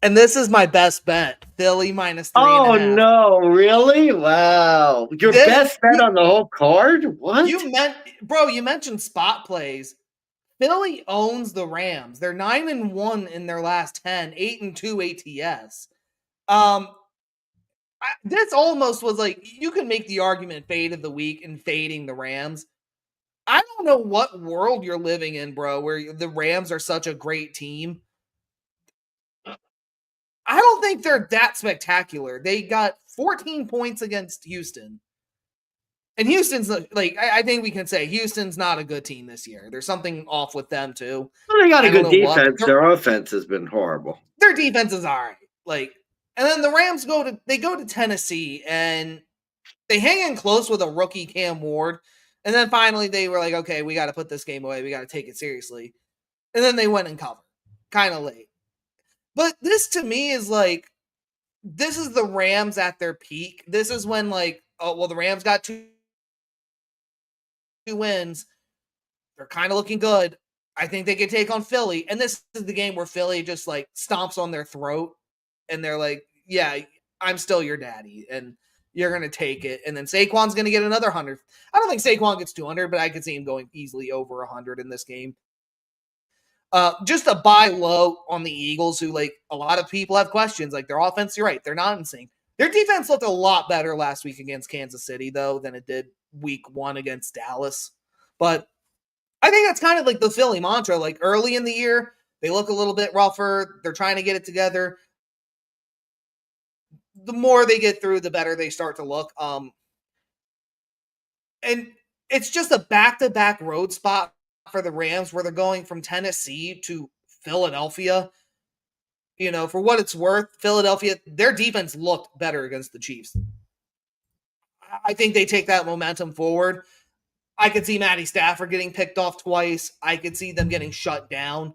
Speaker 1: And this is my best bet. Philly minus 3.5.
Speaker 3: Oh, no. Really? Wow. Your best bet on the whole card? What?
Speaker 1: You mentioned spot plays. Philly owns the Rams. They're 9-1 in their last 10, 8-2 ATS. This almost was like, you can make the argument fade of the week and fading the Rams. I don't know what world you're living in, bro, where the Rams are such a great team. I don't think they're that spectacular. They got 14 points against Houston. And Houston's like, I think we can say Houston's not a good team this year. There's something off with them too.
Speaker 3: Well, they got a good defense. Their offense has been horrible.
Speaker 1: Their defense is all right. Like, And then the Rams go to Tennessee, and they hang in close with a rookie Cam Ward. And then finally they were like, okay, we got to put this game away. We got to take it seriously. And then they went and covered kind of late. But this to me is like, this is the Rams at their peak. This is when like, oh, well, the Rams got two wins. They're kind of looking good. I think they can take on Philly. And this is the game where Philly just like stomps on their throat. And they're like, yeah, I'm still your daddy. And you're going to take it. And then Saquon's going to get another 100. I don't think Saquon gets 200, but I could see him going easily over 100 in this game. Just a buy low on the Eagles, who like a lot of people have questions. Like their offense, you're right, they're not in sync. Their defense looked a lot better last week against Kansas City, though, than it did week 1 against Dallas. But I think that's kind of like the Philly mantra. Like early in the year, they look a little bit rougher. They're trying to get it together. The more they get through, the better they start to look. And it's just a back-to-back road spot for the Rams where they're going from Tennessee to Philadelphia. You know, for what it's worth, Philadelphia, their defense looked better against the Chiefs. I think they take that momentum forward. I could see Matty Stafford getting picked off twice. I could see them getting shut down.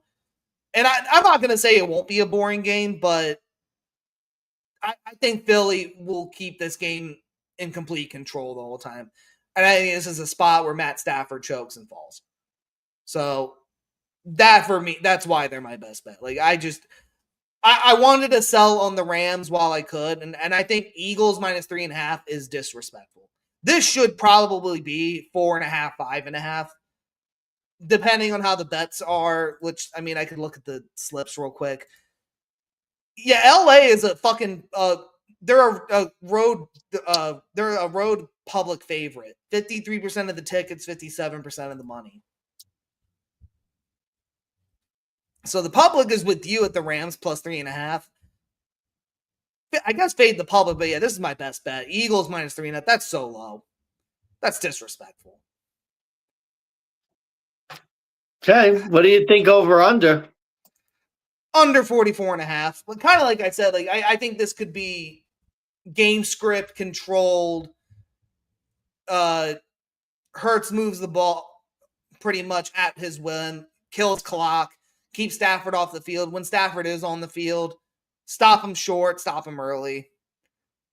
Speaker 1: And I'm not going to say it won't be a boring game, but I think Philly will keep this game in complete control the whole time. And I think this is a spot where Matt Stafford chokes and falls. So that for me, that's why they're my best bet. Like I wanted to sell on the Rams while I could. And I think Eagles -3.5 is disrespectful. This should probably be 4.5, 5.5, depending on how the bets are, which I mean, I could look at the slips real quick. Yeah, LA is a fucking they're a road public favorite. 53% of the tickets, 57% of the money. So the public is with you at the Rams +3.5. I guess fade the public, but yeah, this is my best bet. Eagles -3.5. That's so low. That's disrespectful.
Speaker 3: Okay, what do you think over under?
Speaker 1: Under 44.5. But kind of like I said, like I think this could be game script controlled. Hurts moves the ball pretty much at his whim, kills clock, keeps Stafford off the field. When Stafford is on the field, stop him short, stop him early.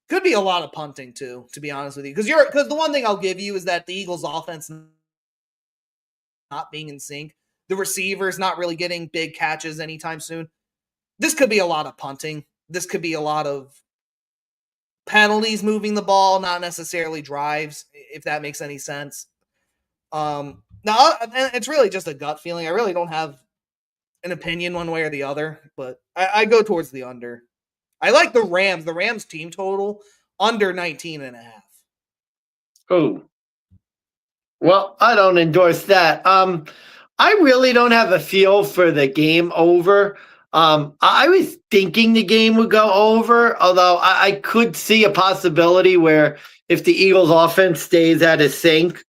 Speaker 1: Could be a lot of punting too, to be honest with you. Because the one thing I'll give you is that the Eagles offense not being in sync. The receivers not really getting big catches anytime soon. This could be a lot of punting. This could be a lot of penalties moving the ball, not necessarily drives, if that makes any sense. Now, it's really just a gut feeling. I really don't have an opinion one way or the other, but I go towards the under. I like the Rams. The Rams team total under 19.5.
Speaker 3: Oh. Well, I don't endorse that. I really don't have a feel for the game over. I was thinking the game would go over, although I could see a possibility where if the Eagles offense stays at a sync,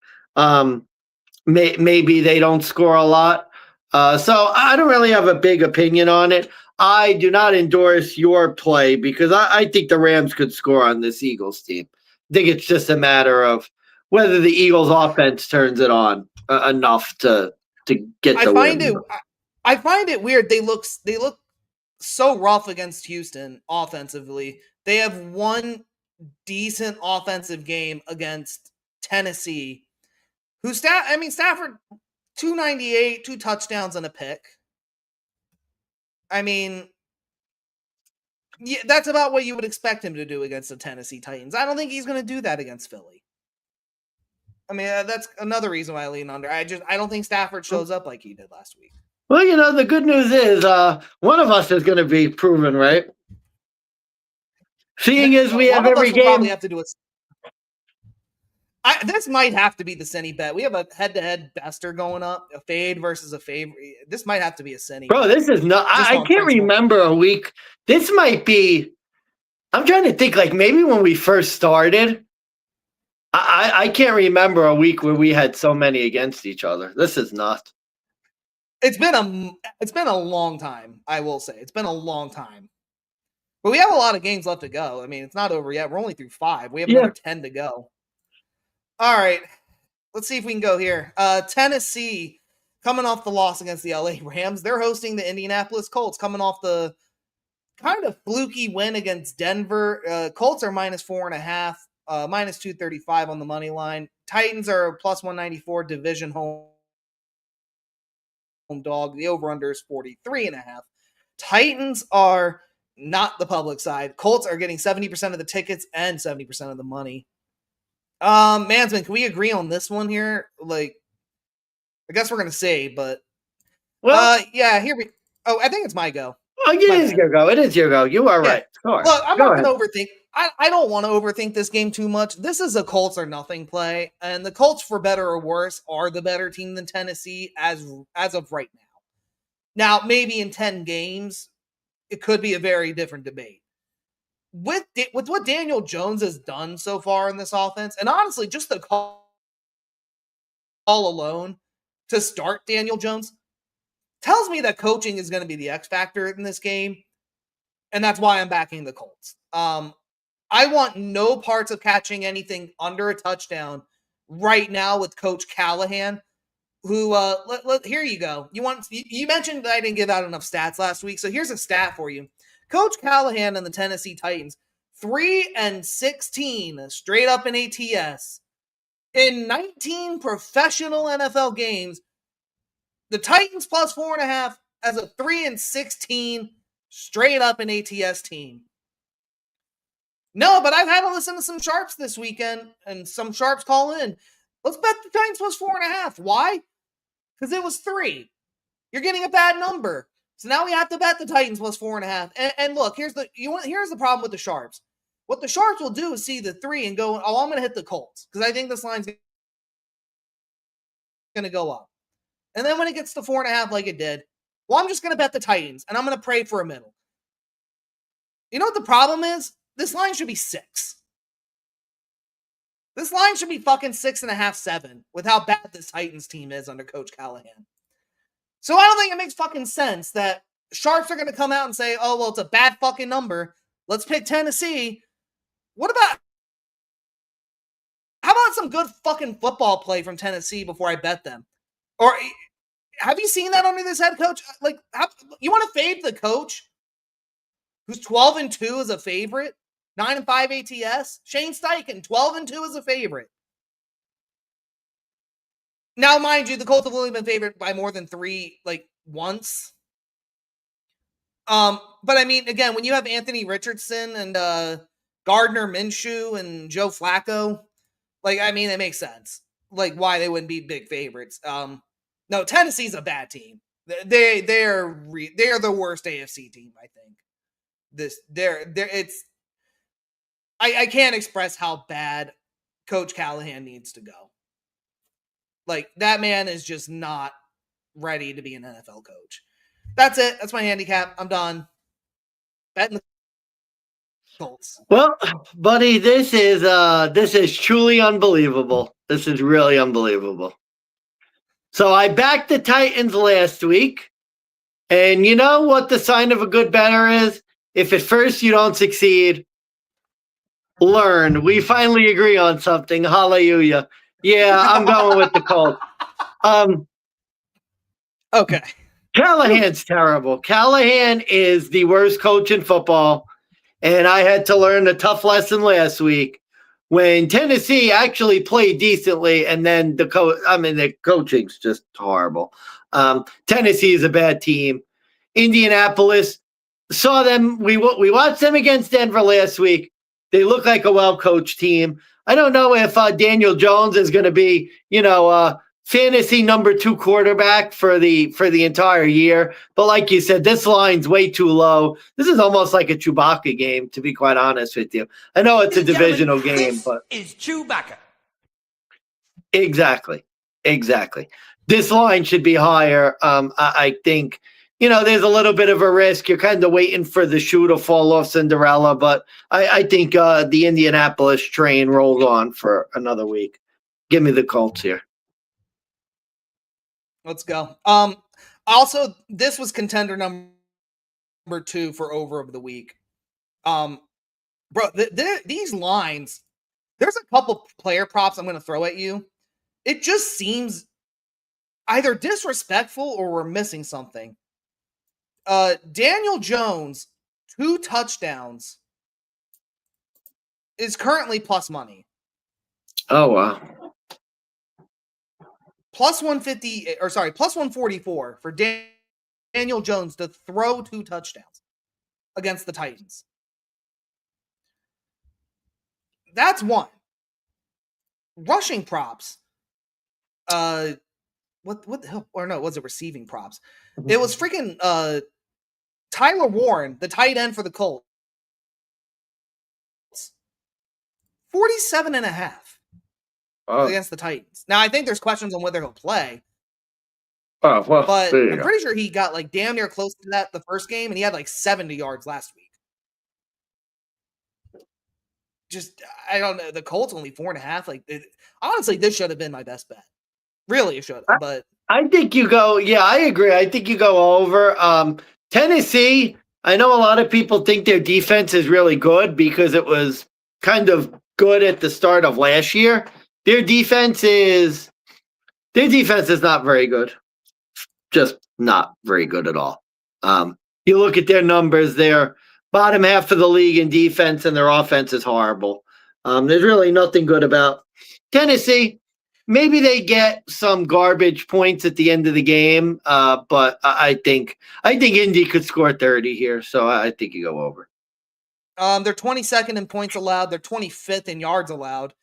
Speaker 3: maybe they don't score a lot. So I don't really have a big opinion on it. I do not endorse your play because I think the Rams could score on this Eagles team. I think it's just a matter of whether the Eagles offense turns it on enough to get the win.
Speaker 1: I find it weird. They look so rough against Houston offensively. They have one decent offensive game against Tennessee. Stafford 298, 2 touchdowns and a pick. I mean, yeah, that's about what you would expect him to do against the Tennessee Titans. I don't think he's going to do that against Philly. I mean, that's another reason why I lean under. I don't think Stafford shows up like he did last week.
Speaker 3: Well, the good news is one of us is going to be proven right. Seeing as we have every game,
Speaker 1: probably have to do it. This might have to be the Cinny bet. We have a head-to-head bester going up, a fade versus a favorite. This might have to be a Cinny.
Speaker 3: Bro, this is not. I can't remember a week. This might be. I'm trying to think. Like maybe when we first started. I can't remember a week where we had so many against each other. This is nuts.
Speaker 1: It's been a long time. I will say it's been a long time But we have a lot of games left to go. I mean, it's not over yet. We're only through 5. We have
Speaker 3: Yeah.
Speaker 1: another 10 to go. All right. Let's see if we can go here. Tennessee coming off the loss against the LA Rams. They're hosting the Indianapolis Colts coming off the kind of fluky win against Denver. Colts are minus 4.5, minus 235 on the money line. Titans are plus 194 division home dog. The over-under is 43.5. Titans are not the public side. Colts are getting 70% of the tickets and 70% of the money. Mansman, can we agree on this one here? Like, I guess we're gonna say, but yeah, here we. Oh, I think it's my go.
Speaker 3: Oh, it is your go. It is your go. You are right. Sure.
Speaker 1: Look, I'm
Speaker 3: Go
Speaker 1: not
Speaker 3: ahead.
Speaker 1: gonna overthink. I don't want to overthink this game too much. This is a Colts or nothing play, and the Colts, for better or worse, are the better team than Tennessee as of right now. Now, maybe in 10 games, it could be a very different debate. With what Daniel Jones has done so far in this offense, and honestly, just the call alone to start Daniel Jones tells me that coaching is going to be the X factor in this game, and that's why I'm backing the Colts. I want no parts of catching anything under a touchdown right now with Coach Callahan, who here you go. You mentioned that I didn't give out enough stats last week, so here's a stat for you. Coach Callahan and the Tennessee Titans, 3-16 straight up in ATS. In 19 professional NFL games, the Titans plus 4.5 as a 3-16 straight up in ATS team. No, but I've had to listen to some sharps this weekend, and some sharps call in. Let's bet the Titans plus 4.5. Why? Because it was 3. You're getting a bad number. So now we have to bet the Titans plus 4.5. And look, here's the problem with the sharps. What the sharps will do is see the 3 and go, oh, I'm going to hit the Colts because I think this line's going to go up. And then when it gets to 4.5 like it did, well, I'm just going to bet the Titans, and I'm going to pray for a middle. You know what the problem is? This line should be 6. This line should be fucking 6.5, 7 with how bad this Titans team is under Coach Callahan. So I don't think it makes fucking sense that sharps are going to come out and say, oh, well, it's a bad fucking number. Let's pick Tennessee. How about some good fucking football play from Tennessee before I bet them? Or have you seen that under this head coach? Like, you want to fade the coach who's 12-2 as a favorite? 9-5 ATS? Shane Steichen, 12-2 as a favorite. Now, mind you, the Colts have only been favored by more than 3, like, once. But I mean, again, when you have Anthony Richardson and Gardner Minshew and Joe Flacco, like, I mean, it makes sense. Like, why they wouldn't be big favorites. No, Tennessee's a bad team. They are the worst AFC team, I think. I can't express how bad Coach Callahan needs to go. Like, that man is just not ready to be an NFL coach. That's it. That's my handicap. I'm done. Betting the Colts.
Speaker 3: Well, buddy, this is truly unbelievable. This is really unbelievable. So I backed the Titans last week, and you know what the sign of a good bettor is? If at first you don't succeed, learn. We finally agree on something. Hallelujah. Yeah, I'm going with the Colts.
Speaker 1: Okay.
Speaker 3: Callahan's terrible. Callahan is the worst coach in football, and I had to learn a tough lesson last week when Tennessee actually played decently, and then the coaching's just horrible. Tennessee is a bad team. Indianapolis, saw them. We watched them against Denver last week. They look like a well-coached team. I don't know if Daniel Jones is going to be, fantasy number 2 quarterback for the entire year. But like you said, this line's way too low. This is almost like a Chewbacca game, to be quite honest with you. I know it's a divisional game, but
Speaker 5: is Chewbacca.
Speaker 3: Exactly. This line should be higher. I think, there's a little bit of a risk. You're kind of waiting for the shoe to fall off Cinderella, but I think the Indianapolis train rolls on for another week. Give me the Colts here.
Speaker 1: Let's go. Also, this was contender number 2 for over of the week. Bro, these lines, there's a couple player props I'm going to throw at you. It just seems either disrespectful or we're missing something. Daniel Jones, 2 touchdowns, is currently plus money.
Speaker 3: Oh, wow.
Speaker 1: Plus 150, or sorry, plus 144 for Daniel Jones to throw 2 touchdowns against the Titans. That's one. Rushing props. What the hell? Or no, was it receiving props? It was freaking Tyler Warren, the tight end for the Colts. 47.5 against the Titans. Now, I think there's questions on whether he'll play.
Speaker 3: Oh, well,
Speaker 1: but I'm
Speaker 3: go.
Speaker 1: pretty sure he got like damn near close to that the first game, and he had like 70 yards last week. Just, I don't know. The Colts only 4.5. Like, honestly, this should have been my best bet. Really, it should have. But
Speaker 3: I think you go. Yeah, I agree. I think you go over. Tennessee, I know a lot of people think their defense is really good because it was kind of good at the start of last year. Their defense is not very good. Just not very good at all. You look at their numbers, they're bottom half of the league in defense, and their offense is horrible. There's really nothing good about Tennessee. Maybe they get some garbage points at the end of the game, but I think Indy could score 30 here, so I think you go over.
Speaker 1: They're 22nd in points allowed. They're 25th in yards allowed.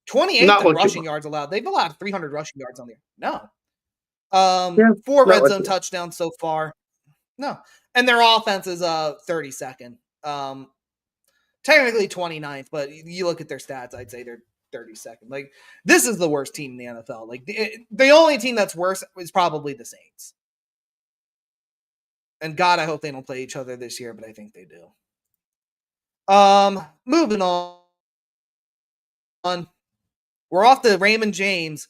Speaker 1: 28th in rushing yards allowed. They've allowed 300 rushing yards on there. No. 4 red zone touchdowns so far. No. And their offense is 32nd. Technically 29th, but you look at their stats, I'd say they're 32nd. Like, this is the worst team in the NFL. Like, the only team that's worse is probably the Saints. And God, I hope they don't play each other this year, but I think they do. Moving on. We're off to Raymond James.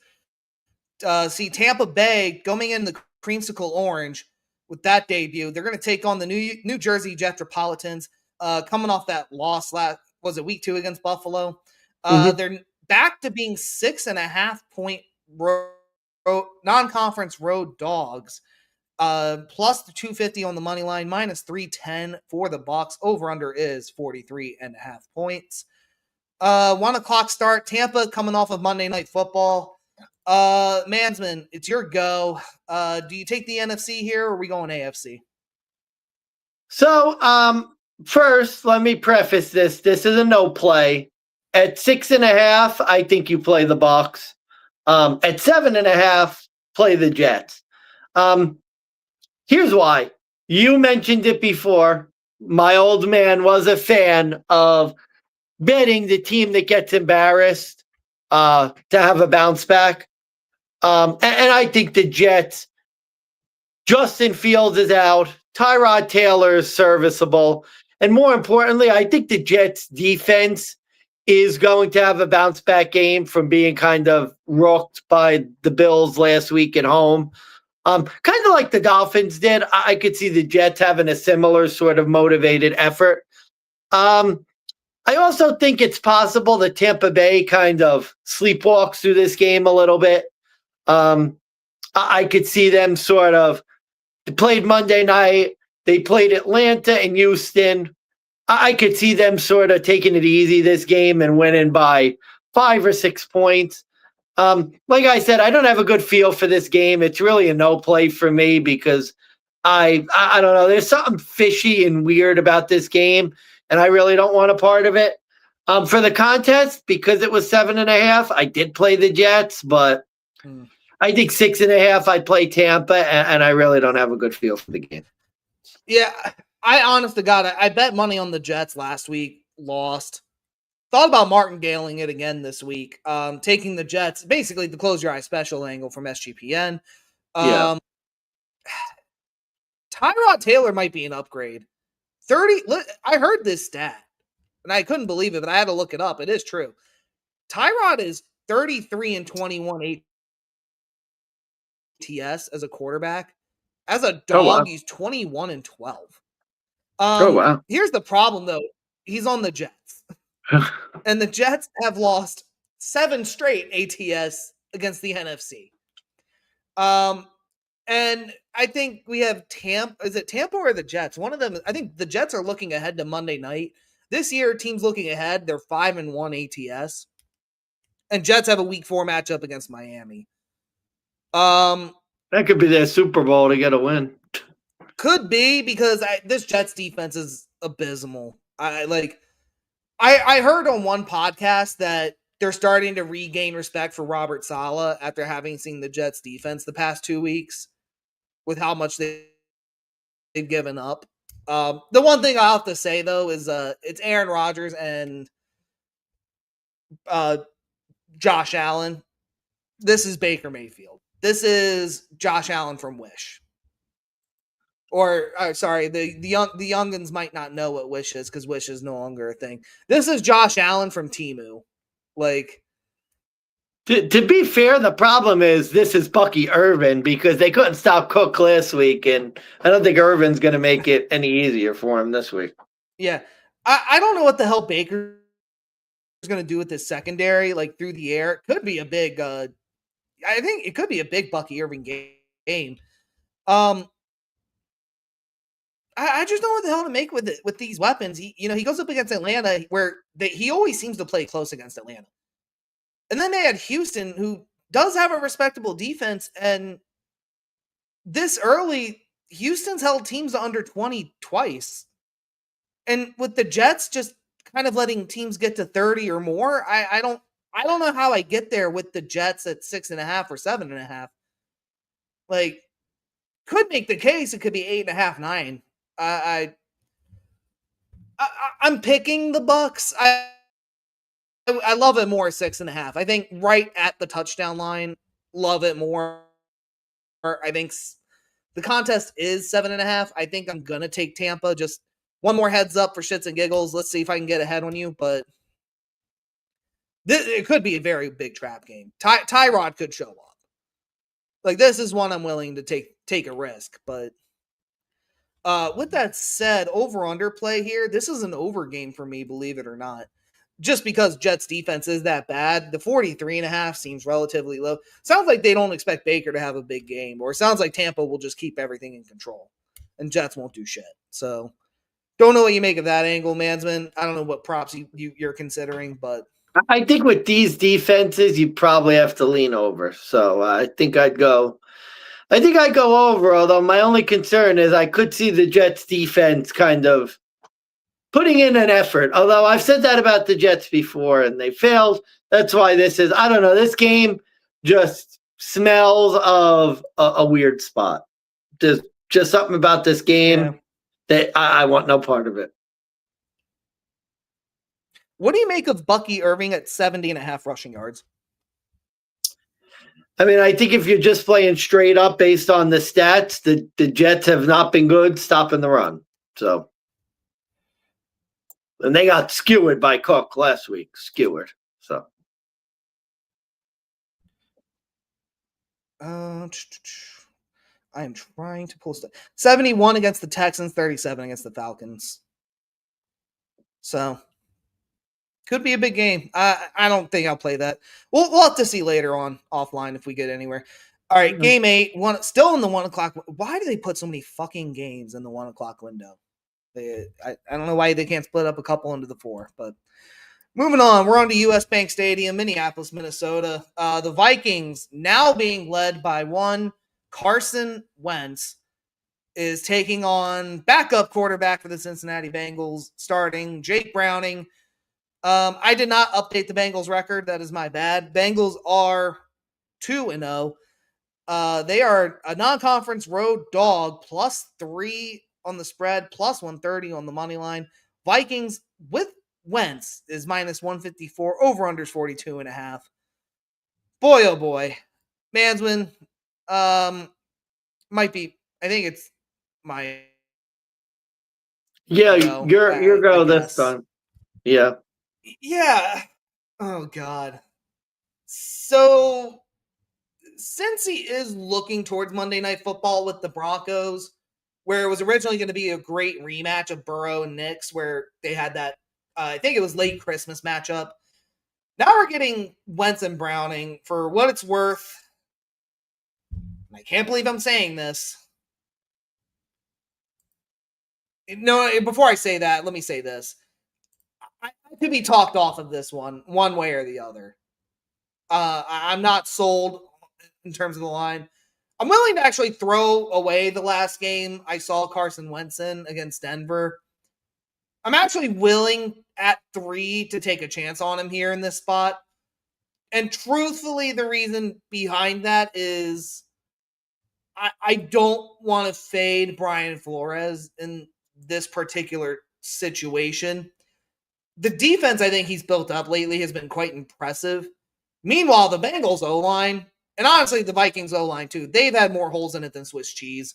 Speaker 1: See Tampa Bay going in the creamsicle orange with that debut. They're going to take on the New Jersey Jetropolitans, coming off that loss was it week 2 against Buffalo. They're back to being 6.5 point non-conference road dogs. Plus the 250 on the money line, minus 310 for the Bucs. Over under is 43.5 points. 1 o'clock start. Tampa coming off of Monday Night Football. Mansman, it's your go. Do you take the NFC here, or are we going AFC?
Speaker 3: So, first, let me preface this. This is a no play. At 6.5, I think you play the Bucs. At 7.5, play the Jets. Here's why. You mentioned it before. My old man was a fan of betting the team that gets embarrassed to have a bounce back. And I think the Jets, Justin Fields is out. Tyrod Taylor is serviceable. And more importantly, I think the Jets defense is going to have a bounce back game from being kind of rocked by the Bills last week at home. Kind of like the Dolphins did. I could see the Jets having a similar sort of motivated effort. I also think it's possible that Tampa Bay kind of sleepwalks through this game a little bit. I could see them sort of played Monday night. They played Atlanta and Houston. I could see them sort of taking it easy this game and winning by 5 or 6 points. Like I said, I don't have a good feel for this game. It's really a no play for me because I don't know. There's something fishy and weird about this game, and I really don't want a part of it. For the contest, because it was 7.5, I did play the Jets, but I think 6.5, I'd play Tampa, and I really don't have a good feel for the game.
Speaker 1: Yeah, I honest to God, I bet money on the Jets last week, lost. Thought about martingaling it again this week. Taking the Jets, basically the close your eye special angle from SGPN. Tyrod Taylor might be an upgrade. 30. I heard this stat, and I couldn't believe it, but I had to look it up. It is true. Tyrod is 33-21 ATS as a quarterback. As a dog, he's 21-12.
Speaker 3: Oh, wow.
Speaker 1: Here's the problem, though. He's on the Jets, and the Jets have lost 7 straight ATS against the NFC. And I think we have Tampa. Is it Tampa or the Jets? One of them. I think the Jets are looking ahead to Monday night. This year, teams looking ahead. They're 5-1 ATS, and Jets have a Week 4 matchup against Miami.
Speaker 3: That could be their Super Bowl to get a win.
Speaker 1: Could be because this Jets defense is abysmal. I heard on one podcast that they're starting to regain respect for Robert Saleh after having seen the Jets defense the past 2 weeks with how much they've given up. The one thing I'll have to say though is it's Aaron Rodgers and Josh Allen. This is Baker Mayfield. This is Josh Allen from Wish. Or sorry, the youngins might not know what Wish is because Wish is no longer a thing. This is Josh Allen from Temu. Like,
Speaker 3: to be fair, the problem is this is Bucky Irvin because they couldn't stop Cook last week, and I don't think Irvin's going to make it any easier for him this week.
Speaker 1: Yeah, I don't know what the hell Baker is going to do with this secondary, like through the air. It could be a big. I think it could be a big Bucky Irvin game. I just don't know what the hell to make with it with these weapons. He goes up against Atlanta, where he always seems to play close against Atlanta. And then they had Houston, who does have a respectable defense. And this early, Houston's held teams under 20 twice. And with the Jets just kind of letting teams get to 30 or more, I don't know how I get there with the Jets at 6.5 or 7.5. Like, could make the case it could be 8.5, 9. I'm picking the Bucks. I love it more 6.5. I think right at the touchdown line, love it more. I think the contest is 7.5. I think I'm gonna take Tampa. Just one more heads up for shits and giggles. Let's see if I can get ahead on you, but it could be a very big trap game. Tyrod could show up. Like, this is one I'm willing to take a risk, but with that said, over-under play here, this is an over game for me, believe it or not. Just because Jets defense is that bad, the 43.5 seems relatively low. Sounds like they don't expect Baker to have a big game, or it sounds like Tampa will just keep everything in control, and Jets won't do shit. So, don't know what you make of that angle, Mansman. I don't know what props you're considering, but
Speaker 3: I think with these defenses, you probably have to lean over. So I think I'd go over, although my only concern is I could see the Jets defense kind of putting in an effort. Although I've said that about the Jets before and they failed. That's why this is, I don't know, this game just smells of a weird spot. There's just something about this game that I want no part of it.
Speaker 1: What do you make of Bucky Irving at 70.5 rushing yards?
Speaker 3: I mean, I think if you're just playing straight up based on the stats, the Jets have not been good stopping the run. So, and they got skewered by Cook last week. Skewered. So,
Speaker 1: I am trying to pull stuff. 71 against the Texans, 37 against the Falcons. So, could be a big game. I don't think I'll play that. We'll have to see later on offline if we get anywhere. All right, game 8, still in the 1 o'clock. Why do they put so many fucking games in the 1 o'clock window? I don't know why they can't split up a couple into the 4, but moving on. We're on to US Bank Stadium, Minneapolis, Minnesota. The Vikings, now being led by one Carson Wentz, is taking on backup quarterback for the Cincinnati Bengals, starting Jake Browning. I did not update the Bengals record. That is my bad. Bengals are 2-0. They are a non-conference road dog, +3 on the spread, +130 on the money line. Vikings with Wentz is -154. Over under 42.5. Boy, oh boy, Mansman. Might be. I think it's my.
Speaker 3: yeah, your go this time. Yeah.
Speaker 1: Yeah. Oh God. So, since he is looking towards Monday Night Football with the Broncos, where it was originally going to be a great rematch of Burrow and Knicks, where they had that, I think it was late Christmas matchup. Now we're getting Wentz and Browning. For what it's worth, I can't believe I'm saying this. No, before I say that, let me say this. I could be talked off of this one way or the other. I'm not sold in terms of the line. I'm willing to actually throw away the last game I saw Carson Wentz in against Denver. I'm actually willing at 3 to take a chance on him here in this spot. And truthfully, the reason behind that is I don't want to fade Brian Flores in this particular situation. The defense I think he's built up lately has been quite impressive. Meanwhile, the Bengals O-line, and honestly the Vikings O-line too, they've had more holes in it than Swiss cheese.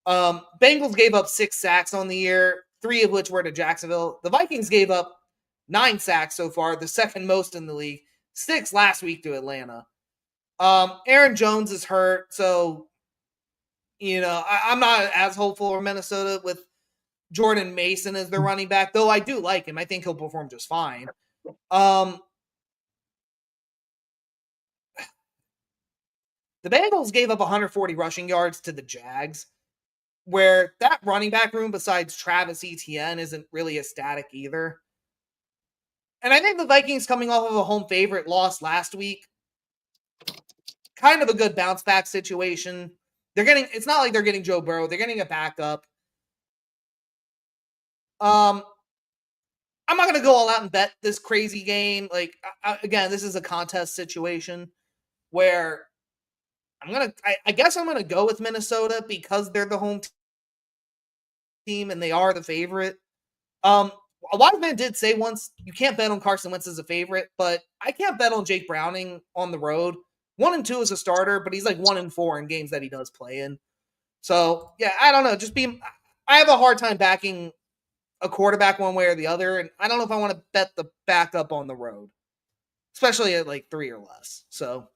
Speaker 1: Bengals gave up 6 sacks on the year, 3 of which were to Jacksonville. The Vikings gave up 9 sacks so far, the second most in the league. 6 last week to Atlanta. Aaron Jones is hurt, so I'm not as hopeful for Minnesota with Jordan Mason as their running back, though I do like him. I think he'll perform just fine. The Bengals gave up 140 rushing yards to the Jags, where that running back room besides Travis Etienne isn't really ecstatic either. And I think the Vikings, coming off of a home favorite loss last week, kind of a good bounce back situation. It's not like they're getting Joe Burrow. They're getting a backup. I'm not going to go all out and bet this crazy game. Like, again, this is a contest situation where I guess I'm going to go with Minnesota because they're the home team and they are the favorite. A wise man did say once, you can't bet on Carson Wentz as a favorite, but I can't bet on Jake Browning on the road. 1-2 as a starter, but he's like 1-4 in games that he does play in. So, yeah, I don't know. I have a hard time backing a quarterback one way or the other, and I don't know if I want to bet the backup on the road, especially at like 3 or less. So,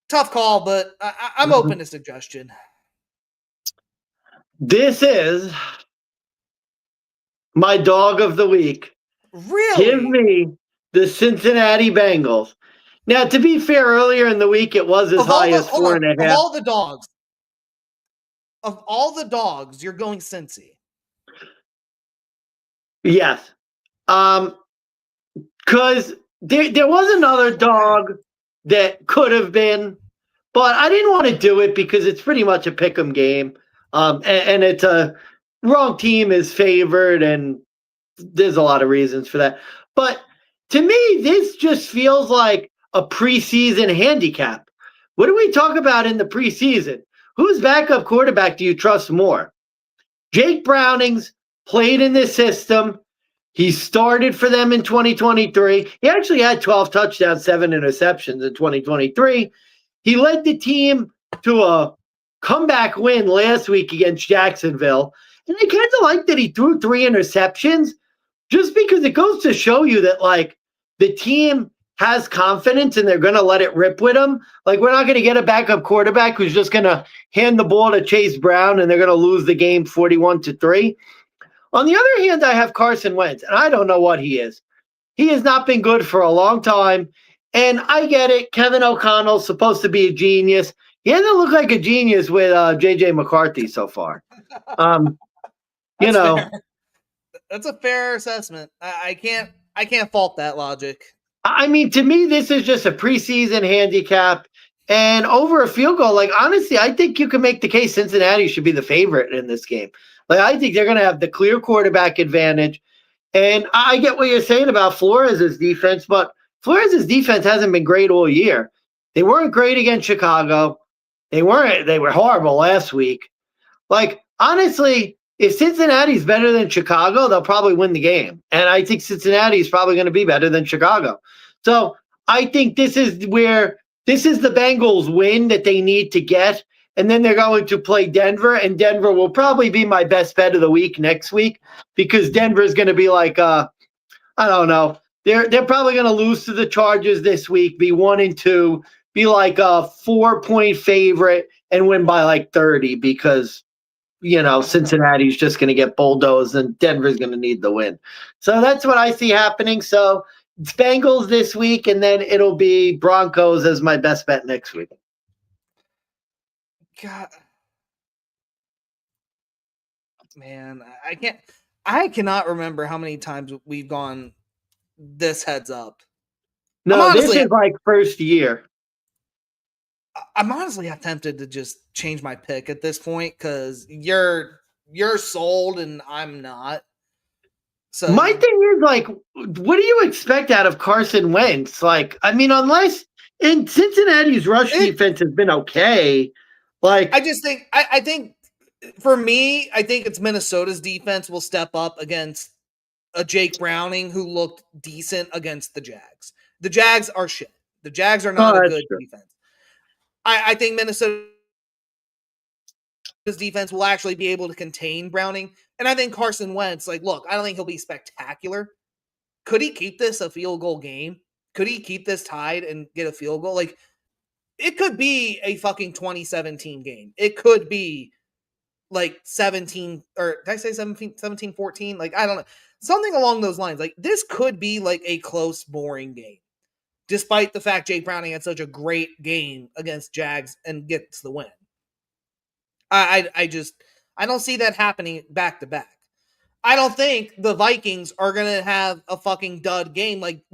Speaker 1: tough call, but I'm open to suggestion.
Speaker 3: This is my dog of the week.
Speaker 1: Really?
Speaker 3: Give me the Cincinnati Bengals. Now, to be fair, earlier in the week, it was as high as 4.5.
Speaker 1: Of all the dogs, you're going Cincy.
Speaker 3: Yes. Because there was another dog that could have been, but I didn't want to do it because it's pretty much a pick'em game. And it's a wrong team is favored, and there's a lot of reasons for that. But to me, this just feels like a preseason handicap. What do we talk about in the preseason? Whose backup quarterback do you trust more? Jake Browning's played in this system. He started for them in 2023. He actually had 12 touchdowns, 7 interceptions in 2023. He led the team to a comeback win last week against Jacksonville. And I kind of like that he threw 3 interceptions just because it goes to show you that, like, the team has confidence and they're going to let it rip with him. Like, we're not going to get a backup quarterback who's just going to hand the ball to Chase Brown and they're going to lose the game 41-3. On the other hand, I have Carson Wentz, and I don't know what he is. He has not been good for a long time, and I get it. Kevin O'Connell's supposed to be a genius. He hasn't looked like a genius with J.J. McCarthy so far.
Speaker 1: Fair. That's a fair assessment. I can't fault that logic.
Speaker 3: I mean, to me, this is just a preseason handicap. And over a field goal, like, honestly, I think you can make the case Cincinnati should be the favorite in this game. Like, I think they're going to have the clear quarterback advantage. And I get what you're saying about Flores' defense, but Flores' defense hasn't been great all year. They weren't great against Chicago. They were horrible last week. Like, honestly, if Cincinnati's better than Chicago, they'll probably win the game. And I think Cincinnati's probably going to be better than Chicago. So I think this is the Bengals win that they need to get. And then they're going to play Denver, and Denver will probably be my best bet of the week next week because Denver is going to be like, I don't know. They're probably going to lose to the Chargers this week, be 1-2, be like a 4-point favorite, and win by like 30 because Cincinnati's just going to get bulldozed and Denver's going to need the win. So that's what I see happening. So it's Bengals this week, and then it'll be Broncos as my best bet next week.
Speaker 1: God, man, I cannot remember how many times we've gone this heads up.
Speaker 3: No, this is like first year.
Speaker 1: I'm honestly tempted to just change my pick at this point because you're sold and I'm not. So
Speaker 3: my thing is, like, what do you expect out of Carson Wentz? Like, I mean, unless and Cincinnati's rush defense has been okay. Like,
Speaker 1: I just think I think for me, I think it's Minnesota's defense will step up against a Jake Browning who looked decent against the Jags. The Jags are shit. The Jags are not a good defense. I think Minnesota's defense will actually be able to contain Browning. And I think Carson Wentz, like, look, I don't think he'll be spectacular. Could he keep this a field goal game? Could he keep this tied and get a field goal? Like, it could be a fucking 2017 game. It could be like 17, or did I say 17, 14? Like, I don't know. Something along those lines. Like, this could be like a close, boring game. Despite the fact Jake Browning had such a great game against Jags and gets the win. I don't see that happening back to back. I don't think the Vikings are going to have a fucking dud game like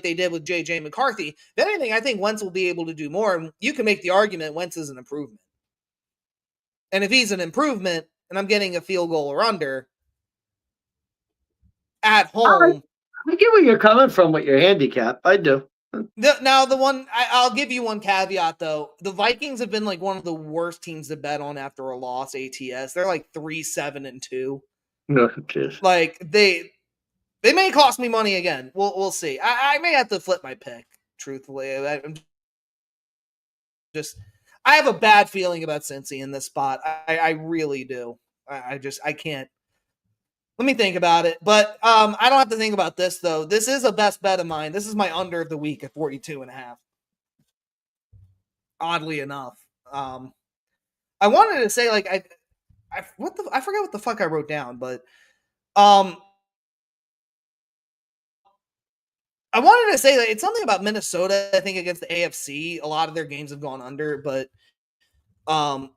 Speaker 1: they did with JJ McCarthy. If anything, I think Wentz will be able to do more. And you can make the argument Wentz is an improvement. And if he's an improvement and I'm getting a field goal or under at home.
Speaker 3: I get where you're coming from with your handicap. I do.
Speaker 1: Now, I'll give you one caveat, though. The Vikings have been like one of the worst teams to bet on after a loss ATS. They're like 3-7-2.
Speaker 3: No, just
Speaker 1: like they may cost me money again. We'll see. I may have to flip my pick, truthfully. I have a bad feeling about Cincy in this spot. I really do. I can't. Let me think about it. But I don't have to think about this, though. This is a best bet of mine. This is my under of the week at 42.5. Oddly enough. I wanted to say, like, I forget what the fuck I wrote down, but I wanted to say that it's something about Minnesota, I think, against the AFC. A lot of their games have gone under, but no,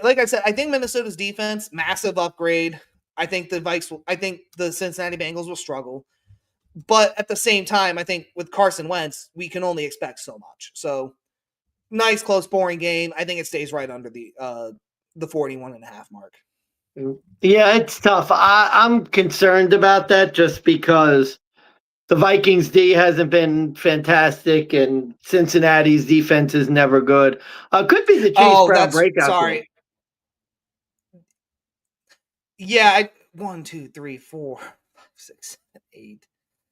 Speaker 1: like I said, I think Minnesota's defense, massive upgrade. I think the Cincinnati Bengals will struggle. But at the same time, I think with Carson Wentz, we can only expect so much. So nice, close, boring game. I think it stays right under the 41.5 mark.
Speaker 3: Yeah, it's tough. I'm concerned about that just because the Vikings D hasn't been fantastic and Cincinnati's defense is never good. Could be the Chase Brown breakout.
Speaker 1: Sorry. Yeah, 1, 2, 3, 4, 5, 6, 7, 8.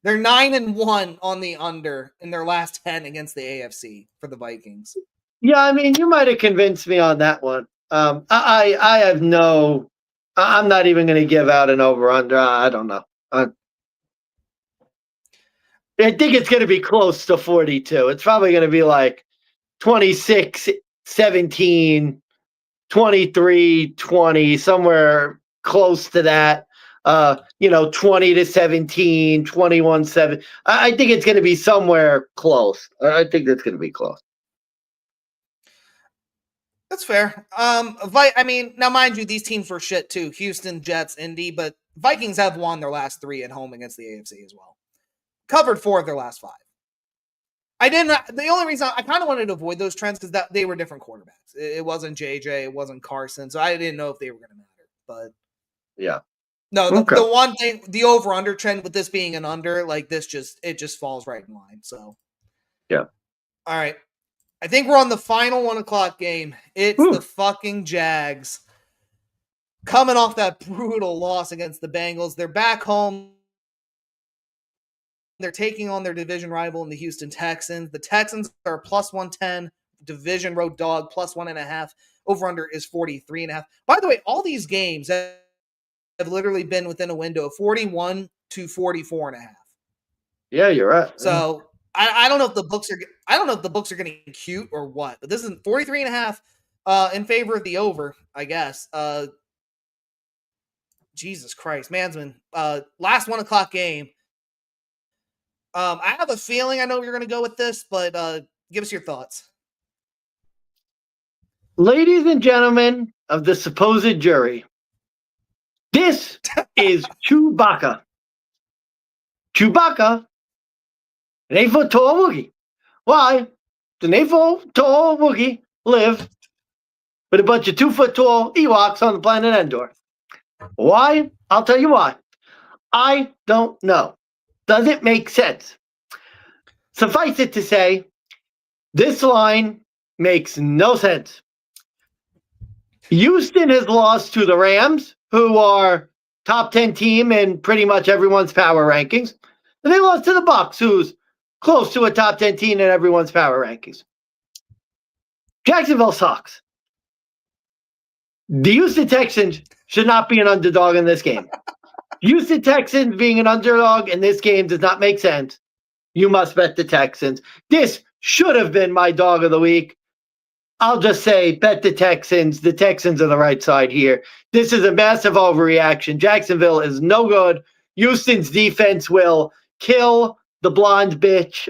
Speaker 1: They're 9-1 on the under in their last 10 against the AFC for the Vikings.
Speaker 3: Yeah, I mean, you might have convinced me on that one. I have no. I'm not even going to give out an over/under. I don't know. I think it's going to be close to 42. It's probably going to be like 26-17, 23-20, somewhere close to that. 20-17, 21-7. I think it's going to be somewhere close. I think that's going to be close.
Speaker 1: That's fair. I mean, now mind you, these teams were shit too. Houston, Jets, Indy, but Vikings have won their last 3 at home against the AFC as well. Covered 4 of their last 5. The only reason I kind of wanted to avoid those trends because they were different quarterbacks. It wasn't JJ, it wasn't Carson, so I didn't know if they were going to matter. But
Speaker 3: yeah,
Speaker 1: no, the one thing, the over/under trend with this being an under, like this, it just falls right in line. So
Speaker 3: yeah,
Speaker 1: all right. I think we're on the final 1 o'clock game. It's the fucking Jags coming off that brutal loss against the Bengals. They're back home. They're taking on their division rival in the Houston Texans. The Texans are plus 110, division road dog, plus 1.5. Over/under is 43.5. By the way, all these games have literally been within a window of 41 to 44.5.
Speaker 3: Yeah, you're right.
Speaker 1: So I don't know if the books are getting cute or what, but this is 43.5 in favor of the over, I guess. Jesus Christ, Mansman. Last 1 o'clock game. I have a feeling I know you're going to go with this, but give us your thoughts.
Speaker 3: Ladies and gentlemen of the supposed jury, this is Chewbacca. Chewbacca, an 8-foot tall Wookiee. Why? An 8-foot tall Wookiee live with a bunch of 2-foot tall Ewoks on the planet Endor. Why? I'll tell you why. I don't know. Does it make sense? Suffice it to say, this line makes no sense. Houston has lost to the Rams, who are top 10 team in pretty much everyone's power rankings. And they lost to the Bucs, who's close to a top 10 team in everyone's power rankings. Jacksonville sucks. The Houston Texans should not be an underdog in this game. Houston Texans being an underdog in this game does not make sense. You must bet the Texans. This should have been my dog of the week. I'll just say bet the Texans. The Texans are the right side here. This is a massive overreaction. Jacksonville is no good. Houston's defense will kill the blonde bitch,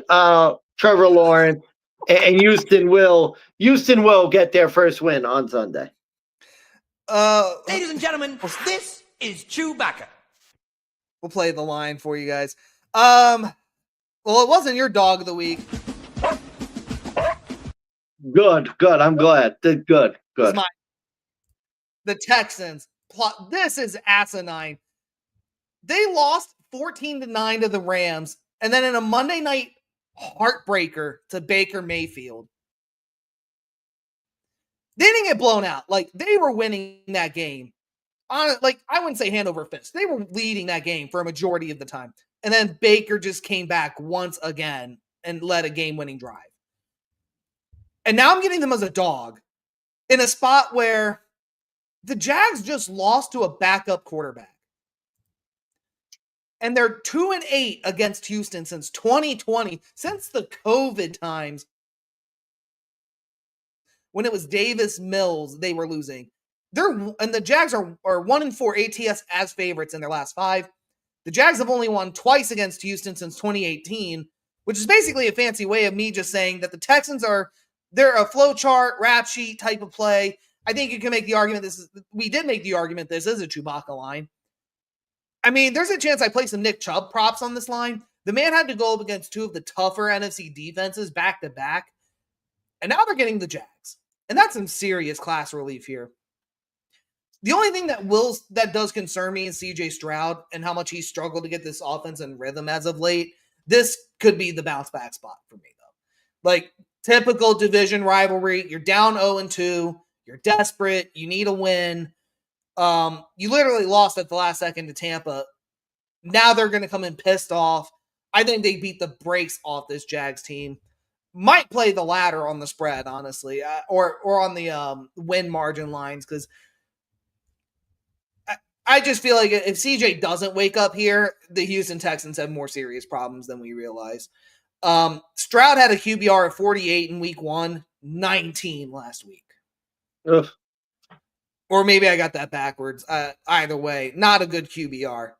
Speaker 3: Trevor Lawrence, and Houston will get their first win on Sunday.
Speaker 5: Ladies and gentlemen, this is Chewbacca.
Speaker 1: We'll play the line for you guys. Well, it wasn't your dog of the week.
Speaker 3: Good. I'm glad. Good.
Speaker 1: The Texans. This is asinine. They lost 14-9 to the Rams, and then in a Monday night heartbreaker to Baker Mayfield. They didn't get blown out. Like, they were winning that game. I wouldn't say hand over fist. They were leading that game for a majority of the time. And then Baker just came back once again and led a game-winning drive. And now I'm getting them as a dog in a spot where the Jags just lost to a backup quarterback. And they're 2-8 against Houston since 2020, since the COVID times when it was Davis Mills they were losing. And the Jags are 1-4 ATS as favorites in their last 5. The Jags have only won twice against Houston since 2018, which is basically a fancy way of me just saying that the Texans they're a flowchart, rap sheet type of play. I think you can make the argument we did make the argument this is a Chewbacca line. I mean, there's a chance I play some Nick Chubb props on this line. The man had to go up against 2 of the tougher NFC defenses back to back. And now they're getting the Jags. And that's some serious class relief here. The only thing that does concern me is CJ Stroud and how much he struggled to get this offense in rhythm as of late. This could be the bounce back spot for me, though. Like, typical division rivalry. You're down 0-2. You're desperate. You need a win. You literally lost at the last second to Tampa. Now they're going to come in pissed off. I think they beat the brakes off this Jags team. Might play the latter on the spread, honestly, or on the win margin lines, because I just feel like if CJ doesn't wake up here, the Houston Texans have more serious problems than we realize. Stroud had a QBR of 48 in week 1, 19 last week.
Speaker 3: Ugh.
Speaker 1: Or maybe I got that backwards. Either way, not a good QBR.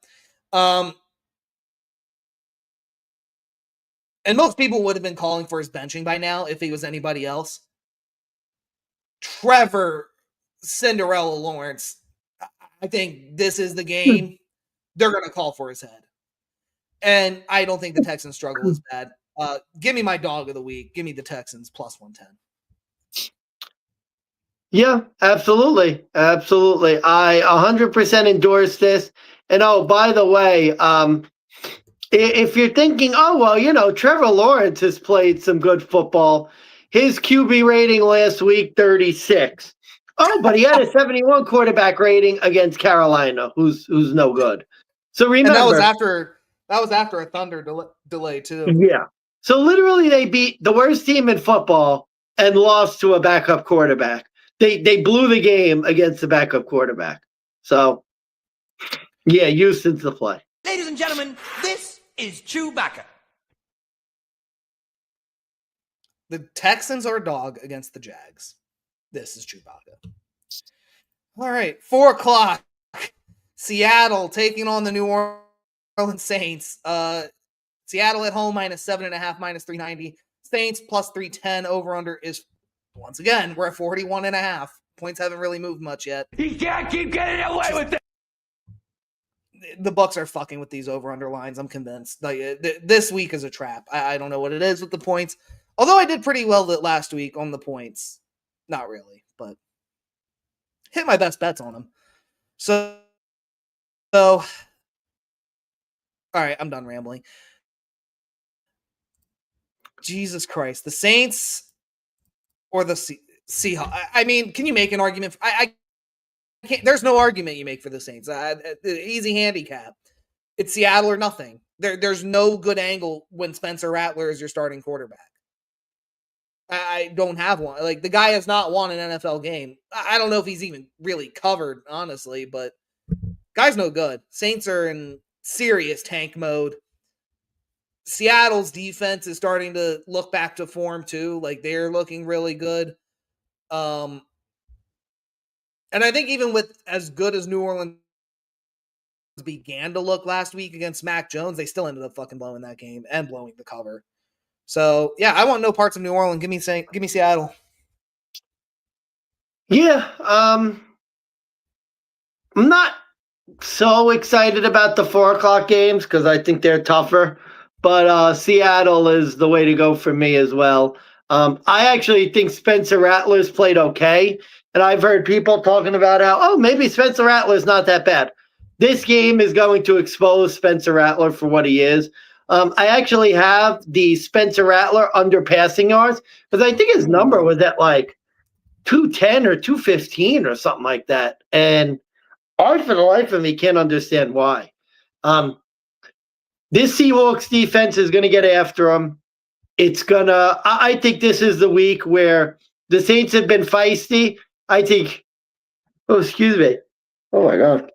Speaker 1: And most people would have been calling for his benching by now if he was anybody else. Trevor Cinderella Lawrence, I think this is the game. They're going to call for his head. And I don't think the Texans struggle is bad. Give me my dog of the week. Give me the Texans plus 110.
Speaker 3: Yeah, absolutely. I 100% endorse this. And by the way, if you're thinking, Trevor Lawrence has played some good football. His QB rating last week, 36. But he had a 71 quarterback rating against Carolina, who's no good. So remember,
Speaker 1: and that was after a thunder delay too.
Speaker 3: Yeah. So literally they beat the worst team in football and lost to a backup quarterback. They blew the game against the backup quarterback. So, yeah, Houston's the play.
Speaker 5: Ladies and gentlemen, this is Chewbacca.
Speaker 1: The Texans are a dog against the Jags. This is Chewbacca. All right, 4 o'clock. Seattle taking on the New Orleans Saints. Seattle at home -7.5, -390. Saints +310. Over under is, once again, we're at 41.5. Points haven't really moved much yet.
Speaker 5: You can't keep getting away with it.
Speaker 1: The Bucks are fucking with these over-under lines. I'm convinced. Like, this week is a trap. I don't know what it is with the points. Although I did pretty well last week on the points. Not really, but hit my best bets on them. So all right, I'm done rambling. Jesus Christ. The Saints or the Seahawks? I mean, can you make an argument? I can't. There's no argument you make for the Saints. Easy handicap. It's Seattle or nothing. There's no good angle when Spencer Rattler is your starting quarterback. I don't have one. Like, the guy has not won an NFL game. I don't know if he's even really covered, honestly, but guy's no good. Saints are in serious tank mode. Seattle's defense is starting to look back to form too. Like, they're looking really good. And I think even with as good as New Orleans began to look last week against Mac Jones, they still ended up fucking blowing that game and blowing the cover. So yeah, I want no parts of New Orleans. Give me Seattle.
Speaker 3: Yeah, I'm not so excited about the 4:00 games because I think they're tougher. But Seattle is the way to go for me as well. I actually think Spencer Rattler's played okay. And I've heard people talking about how, maybe Spencer Rattler's not that bad. This game is going to expose Spencer Rattler for what he is. I actually have the Spencer Rattler under passing yards because I think his number was at like 210 or 215 or something like that. And I, for the life of me, can't understand why. This Seahawks defense is going to get after him. I think this is the week where the Saints have been feisty. I think, excuse me. Oh, my God.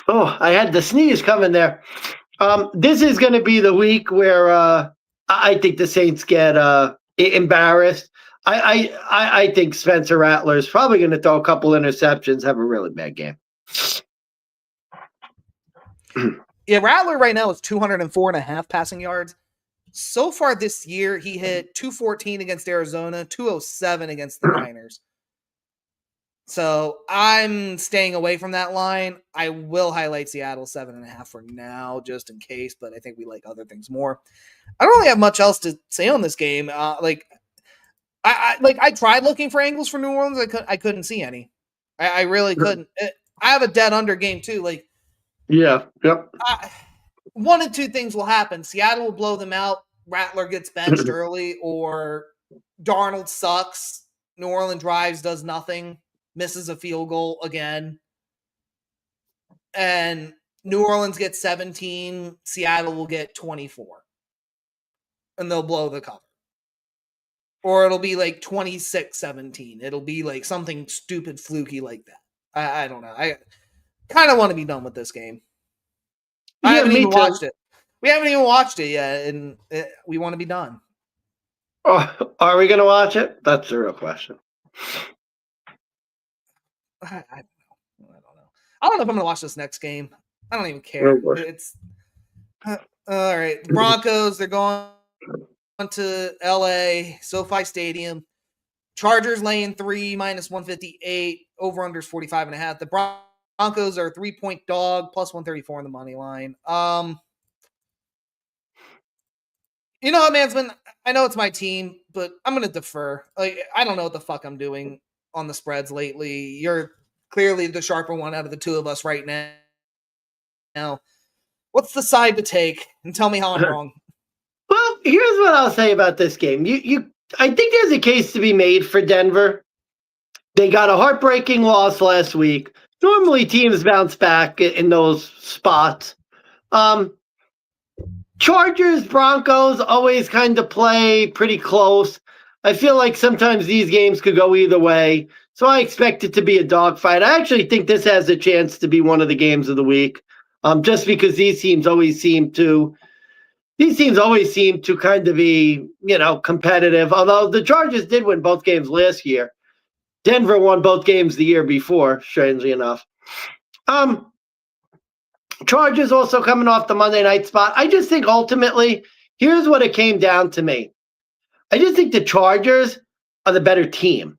Speaker 3: Oh, I had the sneeze coming there. This is going to be the week where I think the Saints get embarrassed. I think Spencer Rattler is probably going to throw a couple interceptions, have a really bad game.
Speaker 1: Yeah, Rattler right now is 204.5 passing yards. So far this year, he hit 214 against Arizona, 207 against the Niners. So I'm staying away from that line. I will highlight Seattle 7.5 for now, just in case, but I think we like other things more. I don't really have much else to say on this game. I tried looking for angles for New Orleans. I couldn't see any. I really couldn't. I have a dead under game too. Like,
Speaker 3: yeah, yep.
Speaker 1: One of two things will happen. Seattle will blow them out. Rattler gets benched early, or Darnold sucks. New Orleans drives, does nothing, misses a field goal again. And New Orleans gets 17. Seattle will get 24. And they'll blow the cover. Or it'll be like 26-17. It'll be like something stupid, fluky like that. I don't know. I kind of want to be done with this game. I haven't even watched it. We haven't even watched it yet, and we want to be done.
Speaker 3: Oh, are we going to watch it? That's the real question.
Speaker 1: I don't know. I don't know if I'm going to watch this next game. I don't even care. It's all right. The Broncos, they're going to LA, SoFi Stadium. Chargers laying 3 -158. Over under is 45.5. The Broncos are a 3-point dog, plus 134 on the money line. You know what, Mansman? I know it's my team, but I'm going to defer. Like, I don't know what the fuck I'm doing on the spreads lately. You're clearly the sharper one out of the two of us right now. What's the side to take? And tell me how I'm wrong.
Speaker 3: Well, here's what I'll say about this game. I think there's a case to be made for Denver. They got a heartbreaking loss last week. Normally, teams bounce back in those spots. Chargers, Broncos always kind of play pretty close. I feel like sometimes these games could go either way. So I expect it to be a dogfight. I actually think this has a chance to be one of the games of the week. Just because these teams always seem to kind of be, competitive. Although the Chargers did win both games last year. Denver won both games the year before, strangely enough. Chargers also coming off the Monday night spot. I just think ultimately, here's what it came down to me. I just think the Chargers are the better team.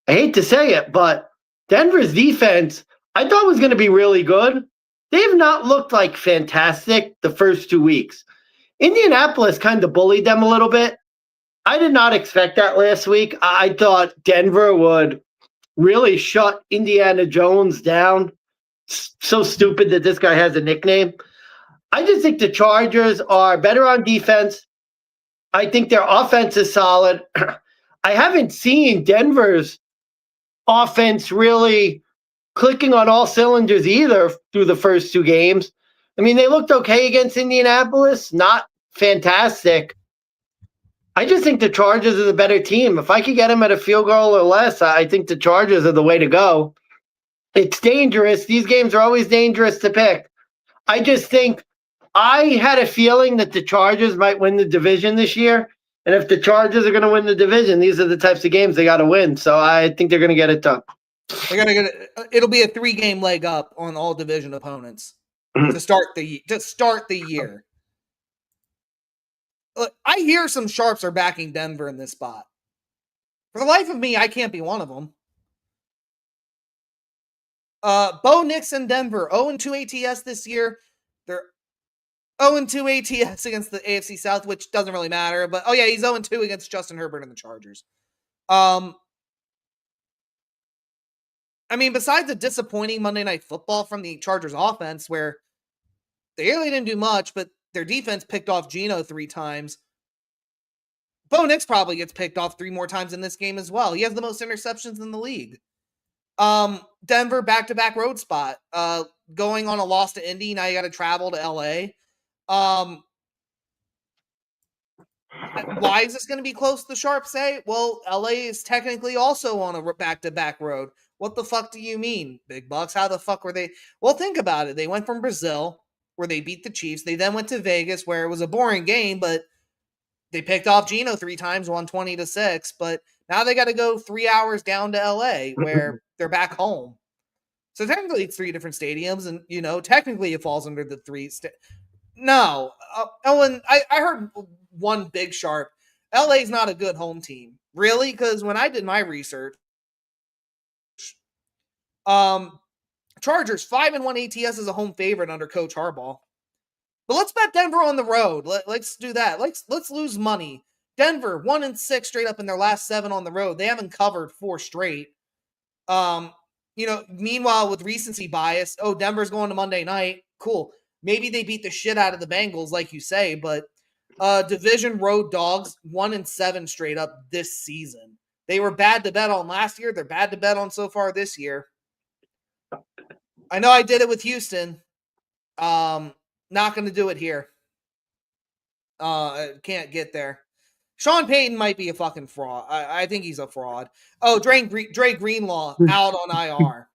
Speaker 3: I hate to say it, but Denver's defense, I thought was going to be really good. They've not looked like fantastic the first 2 weeks. Indianapolis kind of bullied them a little bit. I did not expect that last week. I thought Denver would really shut Indiana Jones down. So stupid that this guy has a nickname. I just think the Chargers are better on defense. I think their offense is solid. I haven't seen Denver's offense really clicking on all cylinders either through the first 2 games. I mean, they looked okay against Indianapolis, not fantastic. I just think the Chargers are the better team. If I could get them at a field goal or less, I think the Chargers are the way to go. It's dangerous. These games are always dangerous to pick. I just think I had a feeling that the Chargers might win the division this year. And if the Chargers are going to win the division, these are the types of games they got to win. So I think they're going to get it done.
Speaker 1: They're going to get it. It'll be a 3-game leg up on all division opponents to start the year. Look, I hear some sharps are backing Denver in this spot. For the life of me, I can't be one of them. Bo Nix and Denver, 0-2 ATS this year. They're 0-2 ATS against the AFC South, which doesn't really matter. But, oh yeah, he's 0-2 against Justin Herbert and the Chargers. I mean, besides the disappointing Monday Night Football from the Chargers offense, where they really didn't do much, but their defense picked off Geno 3 times. Bo Nix probably gets picked off 3 more times in this game as well. He has the most interceptions in the league. Denver back-to-back road spot. Going on a loss to Indy, now you got to travel to LA. Why is this going to be close, the Sharps say? Well, LA is technically also on a back-to-back road. What the fuck do you mean, Big Bucks? How the fuck were they? Well, think about it. They went from Brazil, where they beat the Chiefs. They then went to Vegas, where it was a boring game, but they picked off Geno 3 times, won 20-6. But now they got to go 3 hours down to LA, where they're back home. So technically it's 3 different stadiums, and, technically it falls under the 3. No. Owen, I heard one big sharp. LA's not a good home team. Really? Because when I did my research, Chargers 5-1 ATS is a home favorite under Coach Harbaugh. But let's bet Denver on the road. Let's do that. Let's lose money. Denver 1-6 straight up in their last 7 on the road. They haven't covered 4 straight. Meanwhile, with recency bias, Denver's going to Monday night. Cool. Maybe they beat the shit out of the Bengals, like you say, but division road dogs 1-7 straight up this season. They were bad to bet on last year. They're bad to bet on so far this year. I know I did it with Houston. Not going to do it here. Can't get there. Sean Payton might be a fucking fraud. I think he's a fraud. Oh, Dre Greenlaw out on IR.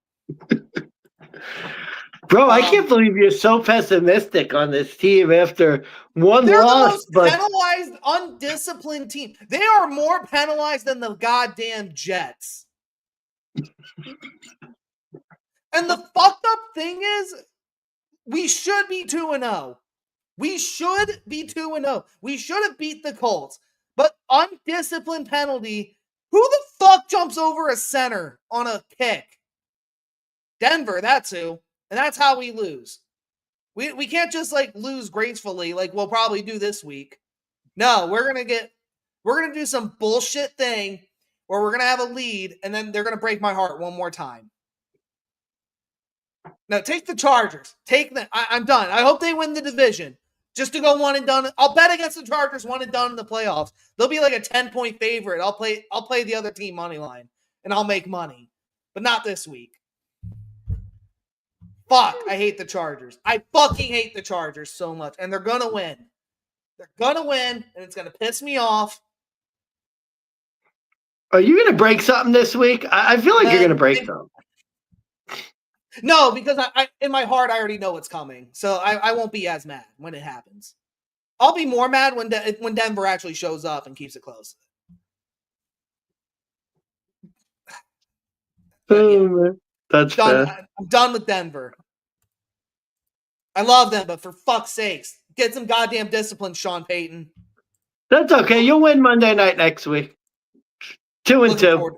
Speaker 3: Bro, I can't believe you're so pessimistic on this team after one
Speaker 1: they're
Speaker 3: loss.
Speaker 1: The most penalized, undisciplined team. They are more penalized than the goddamn Jets. And the fucked up thing is, we should be 2-0. We should be 2-0. We should have beat the Colts. But undisciplined penalty, who the fuck jumps over a center on a kick? Denver, that's who. And that's how we lose. We can't just lose gracefully like we'll probably do this week. No, we're gonna do some bullshit thing where we're gonna have a lead and then they're gonna break my heart one more time. No, take the Chargers. Take them. I'm done. I hope they win the division. Just to go 1-done. I'll bet against the Chargers 1-done in the playoffs. They'll be like a 10-point favorite. I'll play the other team money line and I'll make money. But not this week. Fuck, I hate the Chargers. I fucking hate the Chargers so much. And they're going to win. They're going to win, and it's going to piss me off.
Speaker 3: Are you going to break something this week? I feel like you're going to break something.
Speaker 1: No, because I in my heart, I already know what's coming. So I won't be as mad when it happens. I'll be more mad when Denver actually shows up and keeps it close.
Speaker 3: Oh, man. That's
Speaker 1: Done.
Speaker 3: fair.
Speaker 1: I'm done with Denver. I love them, but for fuck's sakes, get some goddamn discipline, Sean Payton.
Speaker 3: That's okay. You'll win Monday night next week. 2-2.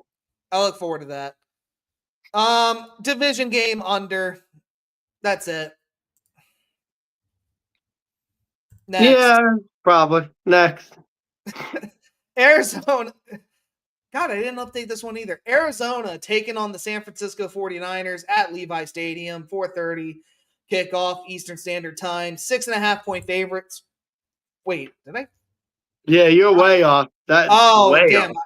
Speaker 1: I look forward to that. Division game under. That's it. Next.
Speaker 3: Yeah, probably. Next.
Speaker 1: Arizona. God, I didn't update this one either. Arizona taking on the San Francisco 49ers at Levi Stadium, 4:30 kickoff Eastern Standard Time. 6.5-point favorites. Wait, did I?
Speaker 3: Yeah, you're way off. That's way
Speaker 1: damn.
Speaker 3: off.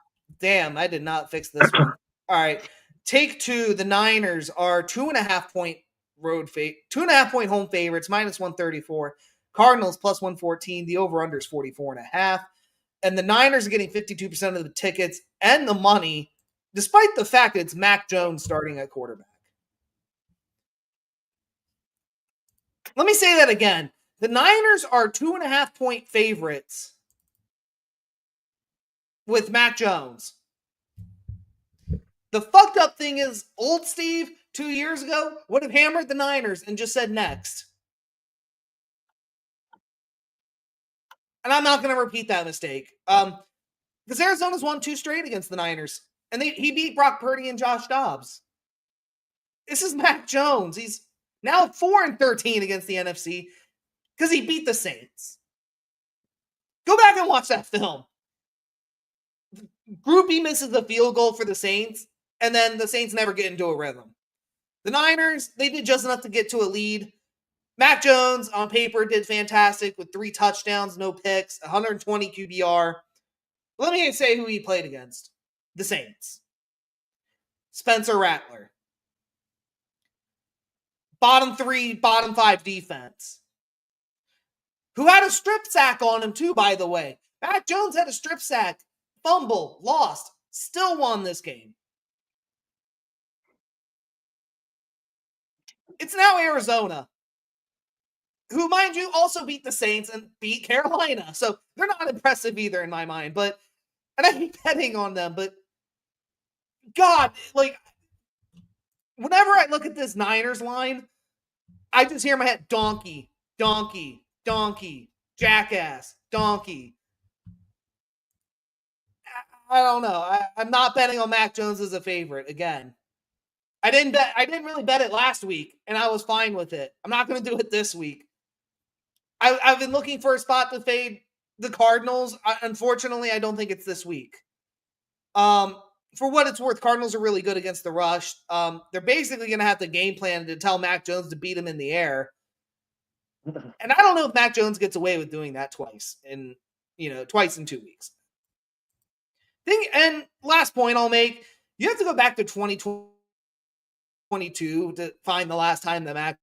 Speaker 1: Damn, I did not fix this one. All right. Take two. The Niners are 2.5-point road 2.5-point home favorites, -134. Cardinals +114. The over-under is 44.5. And the Niners are getting 52% of the tickets and the money, despite the fact that it's Mac Jones starting at quarterback. Let me say that again. The Niners are 2.5-point favorites with Mac Jones. The fucked up thing is, old Steve 2 years ago would have hammered the Niners and just said next. And I'm not going to repeat that mistake. Because Arizona's won 2 straight against the Niners. And he beat Brock Purdy and Josh Dobbs. This is Mac Jones. He's now 4-13 against the NFC because he beat the Saints. Go back and watch that film. Groupie misses the field goal for the Saints, and then the Saints never get into a rhythm. The Niners, they did just enough to get to a lead. Mac Jones, on paper, did fantastic with 3 touchdowns, no picks, 120 QBR. Let me say who he played against. The Saints. Spencer Rattler. Bottom 3, bottom 5 defense. Who had a strip sack on him too, by the way. Mac Jones had a strip sack. Fumble. Lost. Still won this game. It's now Arizona, who, mind you, also beat the Saints and beat Carolina. So they're not impressive either in my mind. And I hate betting on them, but God, whenever I look at this Niners line, I just hear in my head, donkey, donkey, donkey, jackass, donkey. I don't know. I'm not betting on Mac Jones as a favorite again. I didn't really bet it last week, and I was fine with it. I'm not going to do it this week. I've been looking for a spot to fade the Cardinals. Unfortunately, I don't think it's this week. For what it's worth, Cardinals are really good against the rush. They're basically going to have to game plan to tell Mac Jones to beat him in the air. And I don't know if Mac Jones gets away with doing that twice in 2 weeks. And last point I'll make, you have to go back to 2022 to find the last time that Mac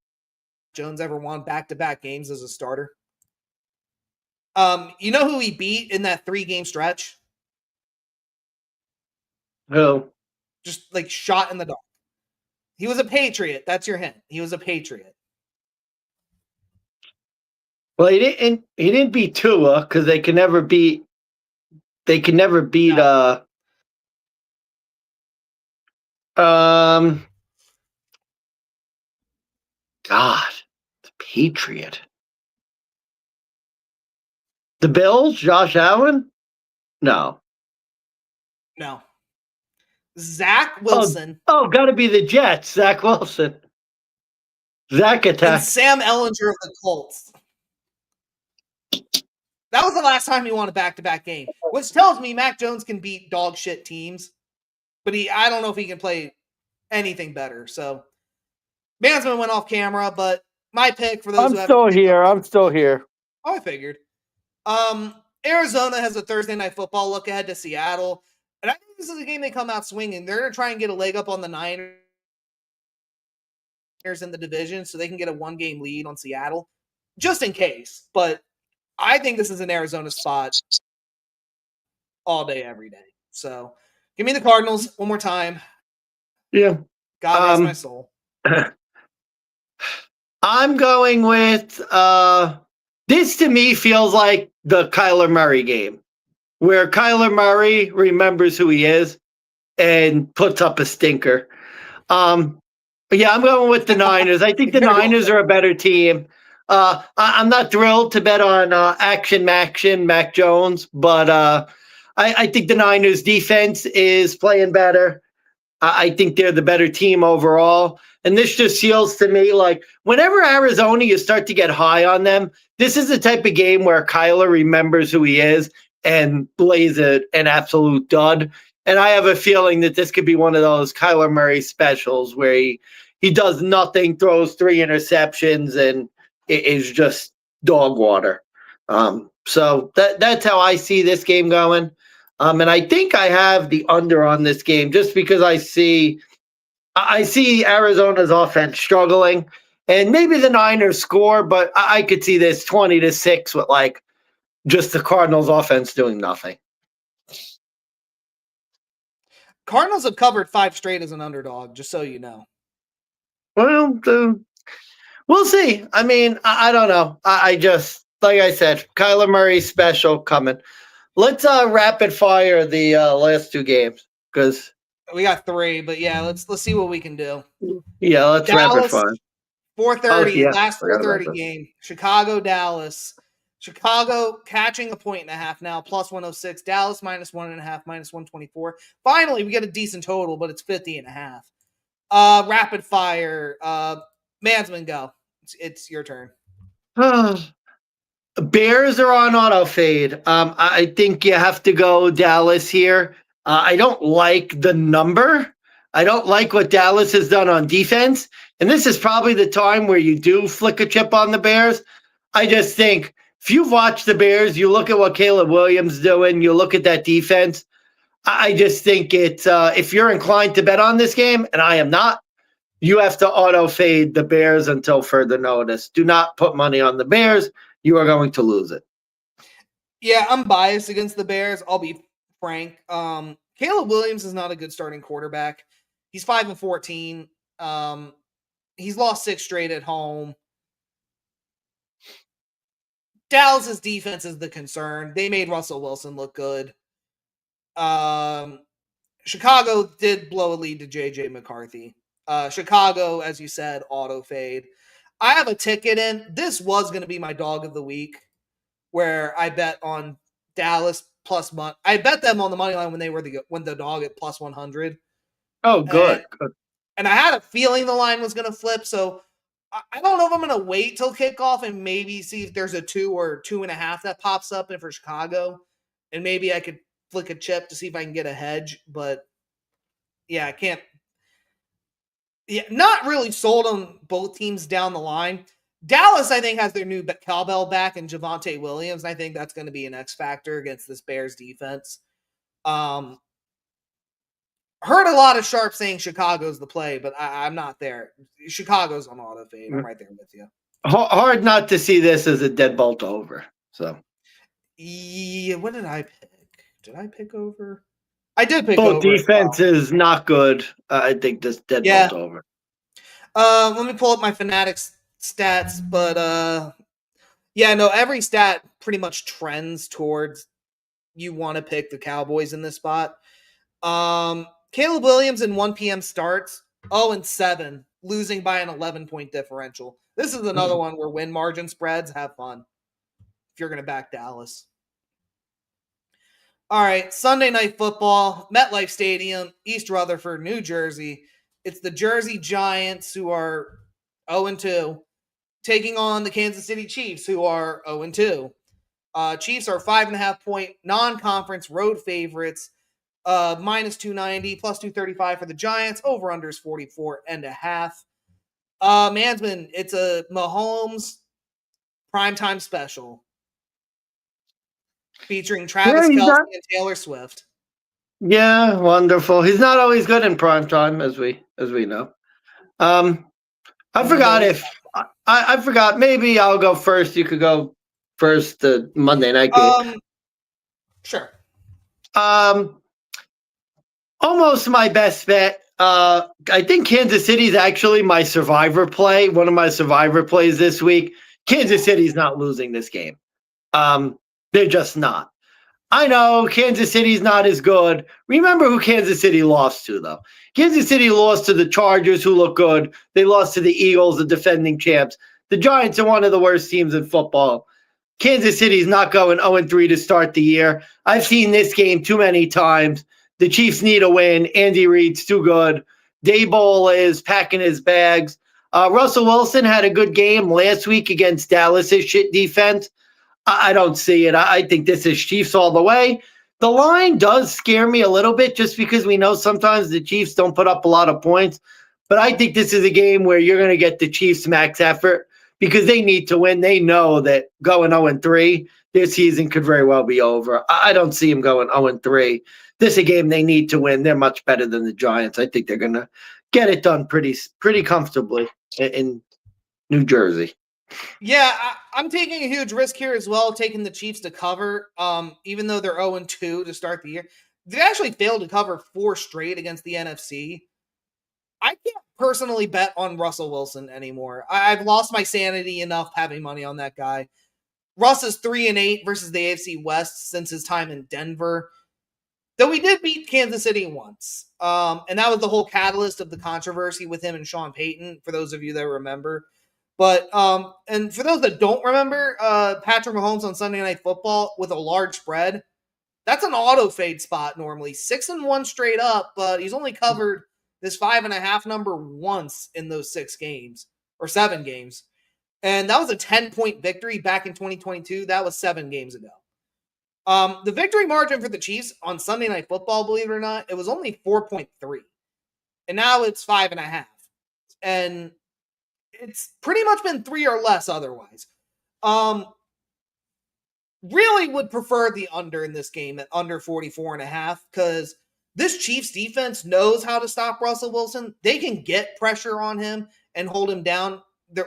Speaker 1: Jones ever won back-to-back games as a starter. You know who he beat in that 3-game stretch?
Speaker 3: Who?
Speaker 1: Just shot in the dark. He was a Patriot. That's your hint. He was a Patriot.
Speaker 3: Well, he didn't beat Tua because they can never beat.
Speaker 1: No.
Speaker 3: God, the Patriot. The Bills, Josh Allen? No.
Speaker 1: Zach Wilson.
Speaker 3: Oh, gotta be the Jets. Zach Wilson. Zach
Speaker 1: and
Speaker 3: attack.
Speaker 1: Sam Ellinger of the Colts. That was the last time he won a back-to-back game, which tells me Mac Jones can beat dog shit teams, but I don't know if he can play anything better. So, Mansman went off camera, but my pick for those
Speaker 3: I'm still here.
Speaker 1: Oh, I figured. Arizona has a Thursday night football look ahead to Seattle, and I think this is a game they come out swinging. They're going to try and get a leg up on the Niners in the division so they can get a 1-game lead on Seattle, just in case. But I think this is an Arizona spot all day, every day. So give me the Cardinals one more time.
Speaker 3: Yeah.
Speaker 1: God rest my soul.
Speaker 3: I'm going with this to me feels like the Kyler Murray game, where Kyler Murray remembers who he is and puts up a stinker. Yeah, I'm going with the Niners. I think the
Speaker 1: Very well
Speaker 3: Niners
Speaker 1: said.
Speaker 3: are a better team. I'm not thrilled to bet on Action Mac Jones, but I think the Niners defense is playing better. I think they're the better team overall. And this just feels to me like whenever Arizona, you start to get high on them, this is the type of game where Kyler remembers who he is and plays an absolute dud. And I have a feeling that this could be one of those Kyler Murray specials where he does nothing, throws 3 interceptions, and it is just dog water. So that's how I see this game going. And I think I have the under on this game just because I see Arizona's offense struggling, and maybe the Niners score, but I could see this 20-6 with like just the Cardinals offense doing nothing.
Speaker 1: Cardinals have covered 5 straight as an underdog, just so you know.
Speaker 3: Well, we'll see. I mean, I don't know. I just, like I said, Kyler Murray special coming. Let's rapid fire the last 2 games because
Speaker 1: We got 3, but yeah, let's see what we can do.
Speaker 3: yeah, let's rapid
Speaker 1: Dallas,
Speaker 3: fire.
Speaker 1: 4:30,
Speaker 3: yeah,
Speaker 1: last
Speaker 3: forgot about
Speaker 1: 4:30
Speaker 3: that.
Speaker 1: game. Chicago, Dallas. Chicago catching a 1.5 now, plus 106. Dallas minus 1.5, minus 124. Finally, we get a decent total, but it's 50.5. Rapid fire. Mansman, go. It's your turn.
Speaker 3: Bears are on auto fade. I think you have to go Dallas here. I don't like the number. I don't like what Dallas has done on defense. And this is probably the time where you do flick a chip on the Bears. I just think if you've watched the Bears, you look at what Caleb Williams doing, you look at that defense. I just think it's if you're inclined to bet on this game, and I am not, you have to auto fade the Bears until further notice. Do not put money on the Bears. You are going to lose it.
Speaker 1: Yeah, I'm biased against the Bears. I'll be frank. Caleb Williams is not a good starting quarterback. He's 5-14. He's lost 6 straight at home. Dallas's defense is the concern. They made Russell Wilson look good. Chicago did blow a lead to JJ McCarthy. Chicago, as you said, auto fade. I have a ticket in. This was going to be my dog of the week, where I bet on Dallas plus money. I bet them on the money line when they were the dog at plus 100.
Speaker 3: Oh, good.
Speaker 1: And I had a feeling the line was going to flip. So I don't know if I'm going to wait till kickoff and maybe see if there's a 2 or 2.5 that pops up for Chicago, and maybe I could flick a chip to see if I can get a hedge. But yeah, I can't. Yeah, not really sold on both teams down the line. Dallas, I think, has their new cowbell back in Javonte Williams. I think that's going to be an X factor against this Bears defense. Heard a lot of sharp saying Chicago's the play, but I'm not there. Chicago's on auto fade. I'm right there with you.
Speaker 3: Hard not to see this as a deadbolt over. So,
Speaker 1: yeah, what did I pick? Did I pick over? I did pick
Speaker 3: both
Speaker 1: over.
Speaker 3: defense is not good. I think this deadbolt over.
Speaker 1: Let me pull up my Fanatics stats, but yeah, no, every stat pretty much trends towards you want to pick the Cowboys in this spot. Caleb Williams in 1 p.m. starts 0-7, losing by an 11-point differential. This is another one where win margin spreads. Have fun if you're going to back Dallas. All right, Sunday Night Football, MetLife Stadium, East Rutherford, New Jersey. It's the Jersey Giants, who are 0-2, taking on the Kansas City Chiefs, who are 0-2. Chiefs are 5.5-point non-conference road favorites, minus 290, plus 235 for the Giants. Over-under is 44.5. Mansman, it's a Mahomes primetime special featuring Travis Kelce and Taylor Swift.
Speaker 3: Yeah, wonderful. He's not always good in prime time, as we know. I forgot if I forgot. Maybe I'll go first. You could go first. The Monday night game.
Speaker 1: Sure.
Speaker 3: Almost my best bet. I think Kansas City is actually my survivor play. One of my survivor plays this week. Kansas City's not losing this game. They're just not. I know Kansas City's not as good. Remember who Kansas City lost to, though. Kansas City lost to the Chargers, who look good. They lost to the Eagles, the defending champs. The Giants are one of the worst teams in football. Kansas City's not going 0-3 to start the year. I've seen this game too many times. The Chiefs need a win. Andy Reid's too good. Daboll is packing his bags. Russell Wilson had a good game last week against Dallas' shit defense. I don't see it. I think this is Chiefs all the way. The line does scare me a little bit just because we know sometimes the Chiefs don't put up a lot of points. But I think this is a game where you're going to get the Chiefs max effort because they need to win. They know that going 0-3, their season could very well be over. I don't see them going 0-3. This is a game they need to win. They're much better than the Giants. I think they're going to get it done pretty comfortably in New Jersey.
Speaker 1: Yeah, I'm taking a huge risk here as well, taking the Chiefs to cover. Even though they're 0-2 to start the year, they actually failed to cover 4 straight against the NFC. I can't personally bet on Russell Wilson anymore. I've lost my sanity enough having money on that guy. Russ is 3-8 versus the AFC West since his time in Denver. Though he did beat Kansas City once. And that was the whole catalyst of the controversy with him and Sean Payton, for those of you that remember. But and for those that don't remember, Patrick Mahomes on Sunday Night Football with a large spread, that's an auto fade spot normally. 6-1 straight up, but he's only covered this 5.5 number once in those 6 games or 7 games. And that was a 10-point victory back in 2022. That was 7 games ago. The victory margin for the Chiefs on Sunday Night Football, believe it or not, it was only 4.3. And now it's 5.5. And it's pretty much been 3 or less otherwise. Really would prefer the under in this game at under 44.5 because this Chiefs defense knows how to stop Russell Wilson. They can get pressure on him and hold him down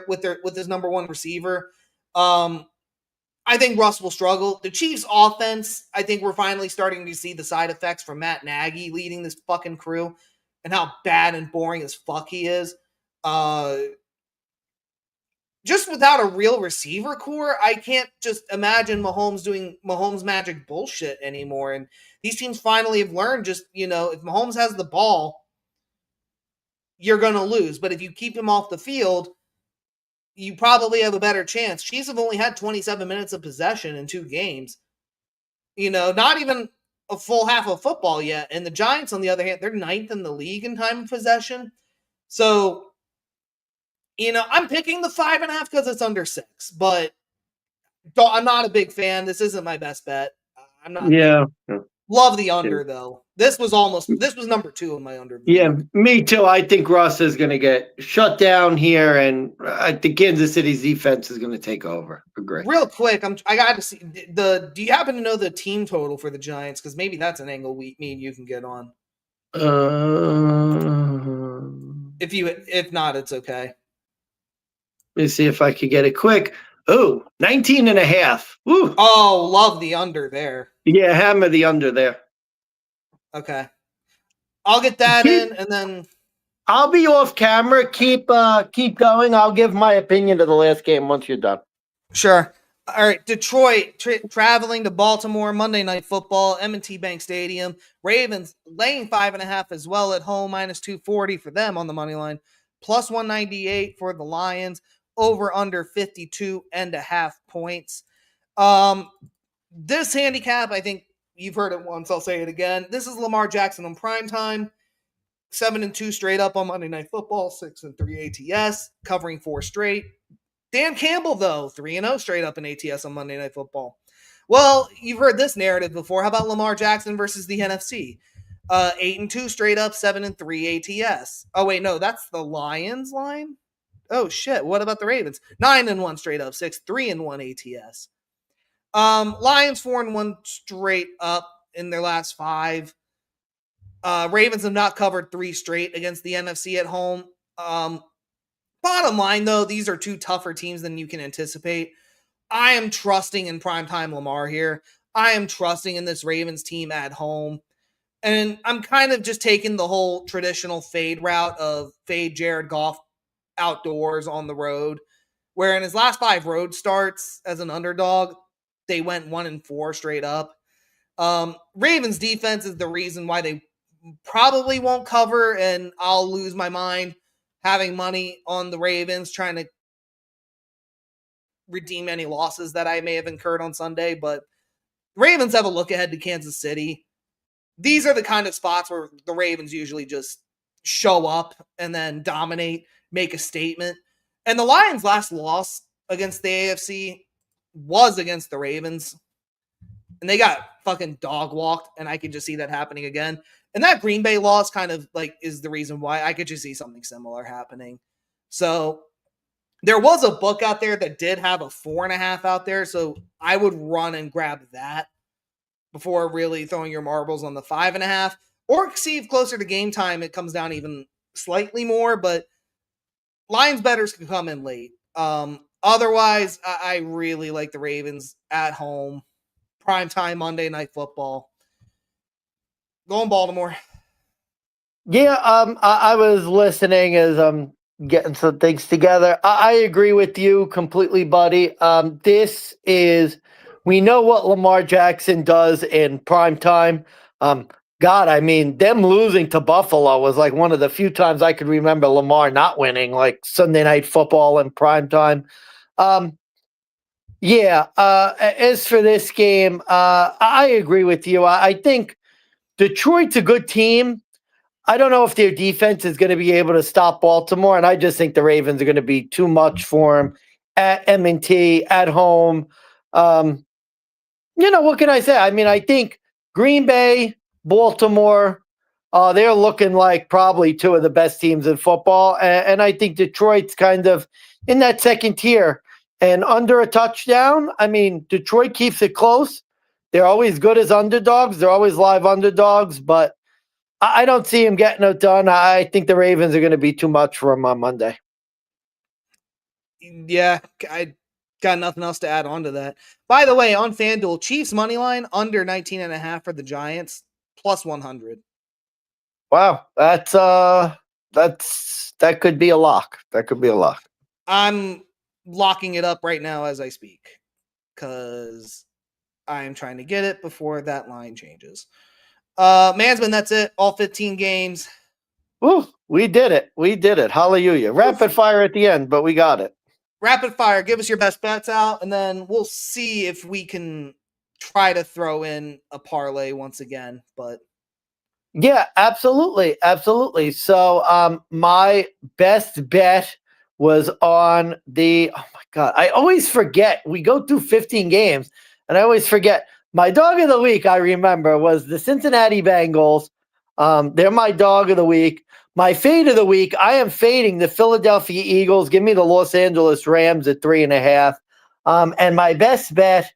Speaker 1: with his number one receiver. I think Russ will struggle. The Chiefs offense, I think we're finally starting to see the side effects from Matt Nagy leading this fucking crew and how bad and boring as fuck he is. Just without a real receiver core, I can't just imagine Mahomes doing Mahomes magic bullshit anymore. And these teams finally have learned just, if Mahomes has the ball, you're going to lose. But if you keep him off the field, you probably have a better chance. Chiefs have only had 27 minutes of possession in 2 games. Not even a full half of football yet. And the Giants, on the other hand, they're 9th in the league in time of possession. So, I'm picking the 5.5 because it's under 6, but I'm not a big fan. This isn't my best bet. I'm not.
Speaker 3: Yeah.
Speaker 1: Love the under though. This was number 2 in my under.
Speaker 3: Yeah, me too. I think Russ is going to get shut down here, and I think Kansas City's defense is going to take over. Agree.
Speaker 1: Real quick, I got to see do you happen to know the team total for the Giants? Because maybe that's an angle me and you can get on. If not, it's okay.
Speaker 3: Let me see if I could get it quick. Oh, 19.5. Woo.
Speaker 1: Oh, love the under there.
Speaker 3: Yeah, hammer the under there.
Speaker 1: Okay. I'll get that in, and then
Speaker 3: I'll be off camera. Keep going. I'll give my opinion of the last game once you're done.
Speaker 1: Sure. All right, Detroit traveling to Baltimore, Monday Night Football, M&T Bank Stadium. Ravens laying 5.5 as well at home, minus 240 for them on the money line, plus 198 for the Lions, over under 52.5 points. This handicap, I think you've heard it once, I'll say it again. This is Lamar Jackson on Primetime, 7-2 straight up on Monday Night Football, 6-3 ATS, covering 4 straight. Dan Campbell, though, 3-0 straight up in ATS on Monday Night Football. Well, you've heard this narrative before. How about Lamar Jackson versus the NFC? 8-2 straight up, 7-3 ATS. Oh, wait, no, that's the Lions line? Oh, shit. What about the Ravens? 9-1 straight up, 6-3-1 ATS. Lions 4-1 straight up in their last 5. Ravens have not covered 3 straight against the NFC at home. Bottom line, though, these are 2 tougher teams than you can anticipate. I am trusting in primetime Lamar here. I am trusting in this Ravens team at home. And I'm kind of just taking the whole traditional fade route of fade Jared Goff outdoors on the road, where in his last 5 road starts as an underdog, they went 1-4 straight up. Ravens defense is the reason why they probably won't cover, and I'll lose my mind having money on the Ravens, trying to redeem any losses that I may have incurred on Sunday. But Ravens have a look ahead to Kansas City. These are the kind of spots where the Ravens usually just show up and then dominate, make a statement. And the Lions' last loss against the AFC was against the Ravens. And they got fucking dog walked, and I could just see that happening again. And that Green Bay loss kind of like is the reason why I could just see something similar happening. So there was a book out there that did have a 4.5 out there. So I would run and grab that before really throwing your marbles on the 5.5, or see if closer to game time it comes down even slightly more. But Lions bettors can come in late. Otherwise, I really like the Ravens at home, primetime Monday Night Football. Going Baltimore.
Speaker 3: Yeah, I was listening as I'm getting some things together. I agree with you completely, buddy. We know what Lamar Jackson does in prime time. God, I mean, them losing to Buffalo was like one of the few times I could remember Lamar not winning, like Sunday Night Football in prime time. As for this game, I agree with you. I think Detroit's a good team. I don't know if their defense is going to be able to stop Baltimore, and I just think the Ravens are going to be too much for them at M&T, at home. What can I say? I mean, I think Green Bay, Baltimore, they're looking like probably two of the best teams in football, and I think Detroit's kind of in that second tier. And under a touchdown, I mean, Detroit keeps it close. They're always good as underdogs. They're always live underdogs, but I don't see him getting it done. I think the Ravens are going to be too much for him on Monday.
Speaker 1: Yeah, I got nothing else to add on to that. By the way, on FanDuel, Chiefs money line under 19.5 for the Giants, plus 100.
Speaker 3: Wow, that could be a lock. That could be a lock.
Speaker 1: I'm locking it up right now as I speak because I'm trying to get it before that line changes. Mansman, that's it. All 15 games.
Speaker 3: Ooh, we did it. We did it. Hallelujah. Rapid fire at the end, but we got it.
Speaker 1: Rapid fire. Give us your best bets out, and then we'll see if we can try to throw in a parlay once again. But
Speaker 3: yeah, absolutely. Absolutely. So my best bet was on oh my God, I always forget. We go through 15 games, and I always forget. My dog of the week, I remember, was the Cincinnati Bengals. They're my dog of the week. My fade of the week, I am fading the Philadelphia Eagles. Give me the Los Angeles Rams at 3.5. And my best bet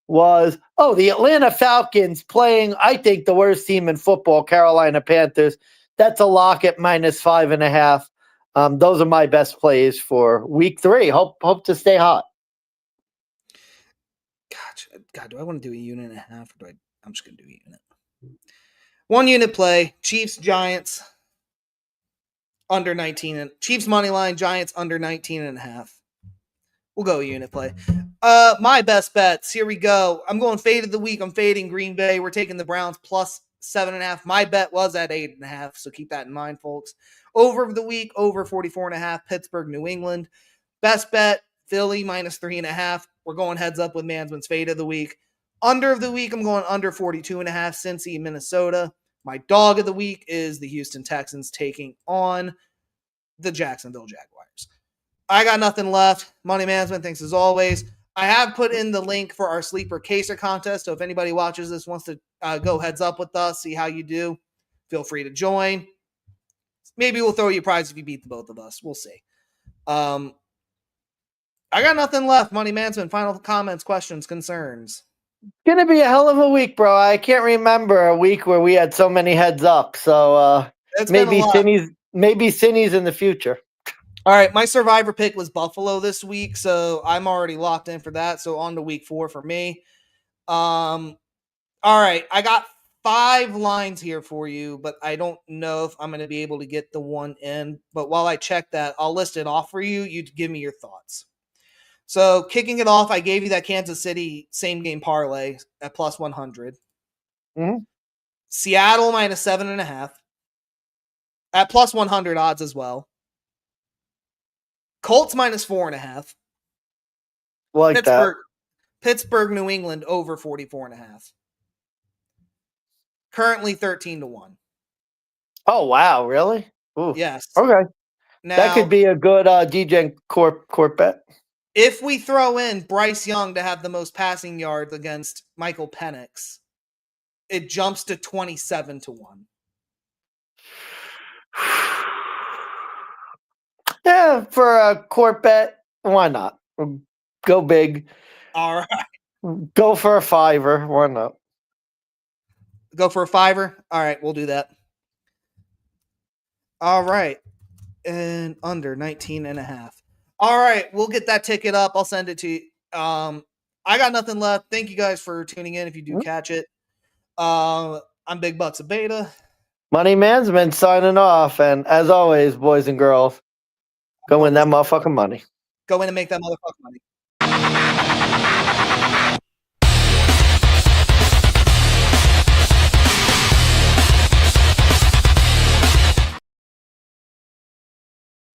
Speaker 3: was, the Atlanta Falcons playing, I think, the worst team in football, Carolina Panthers. That's a lock at -5.5. Those are my best plays for week 3. Hope to stay hot.
Speaker 1: God, do I want to do a unit and a half? Or I'm just going to do a unit. 1 unit play. Chiefs, Giants, under 19. And Chiefs money line, Giants under 19.5. We'll go unit play. My best bets. Here we go. I'm going fade of the week. I'm fading Green Bay. We're taking the Browns plus 7.5. My bet was at 8.5, so keep that in mind, folks. Over of the week, over 44.5. Pittsburgh, New England. Best bet, Philly minus 3.5. We're going heads up with Mansman's fade of the week. Under of the week, I'm going under 42.5. Cincy, Minnesota. My dog of the week is the Houston Texans taking on the Jacksonville Jaguars. I got nothing left. Money Management, thanks as always. I have put in the link for our Sleeper Caser contest, so if anybody watches this wants to go heads up with us, see how you do, feel free to join. Maybe we'll throw you a prize if you beat the both of us. We'll see. I got nothing left. Money Management, final comments, questions, concerns.
Speaker 3: It's going to be a hell of a week, bro. I can't remember a week where we had so many heads up. So maybe Cinny's in the future.
Speaker 1: All right, my survivor pick was Buffalo this week, so I'm already locked in for that. So on to week 4 for me. All right, I got 5 lines here for you, but I don't know if I'm going to be able to get the one in. But while I check that, I'll list it off for you. You give me your thoughts. So kicking it off, I gave you that Kansas City same game parlay at plus 100.
Speaker 3: Mhm.
Speaker 1: Seattle minus 7.5 at plus 100 odds as well. Colts minus 4.5.
Speaker 3: Like that.
Speaker 1: Pittsburgh, New England over 44.5. Currently 13-1.
Speaker 3: Oh wow, really? Ooh.
Speaker 1: Yes.
Speaker 3: Okay.
Speaker 1: Now,
Speaker 3: That could be a good DGen corp bet.
Speaker 1: if we throw in Bryce Young to have the most passing yards against Michael Penix, it jumps to 27-1.
Speaker 3: Yeah, for a corp bet, why not? Go big.
Speaker 1: All right.
Speaker 3: Go for a $5. Why not?
Speaker 1: Go for a $5. All right, we'll do that. All right. And under 19.5. All right, we'll get that ticket up. I'll send it to you. I got nothing left. Thank you guys for tuning in if you do catch it. I'm Big Bucks of Beta.
Speaker 3: Money Man's been signing off, and as always, boys and girls, go win that motherfucking money.
Speaker 1: Go in and make that motherfucking money.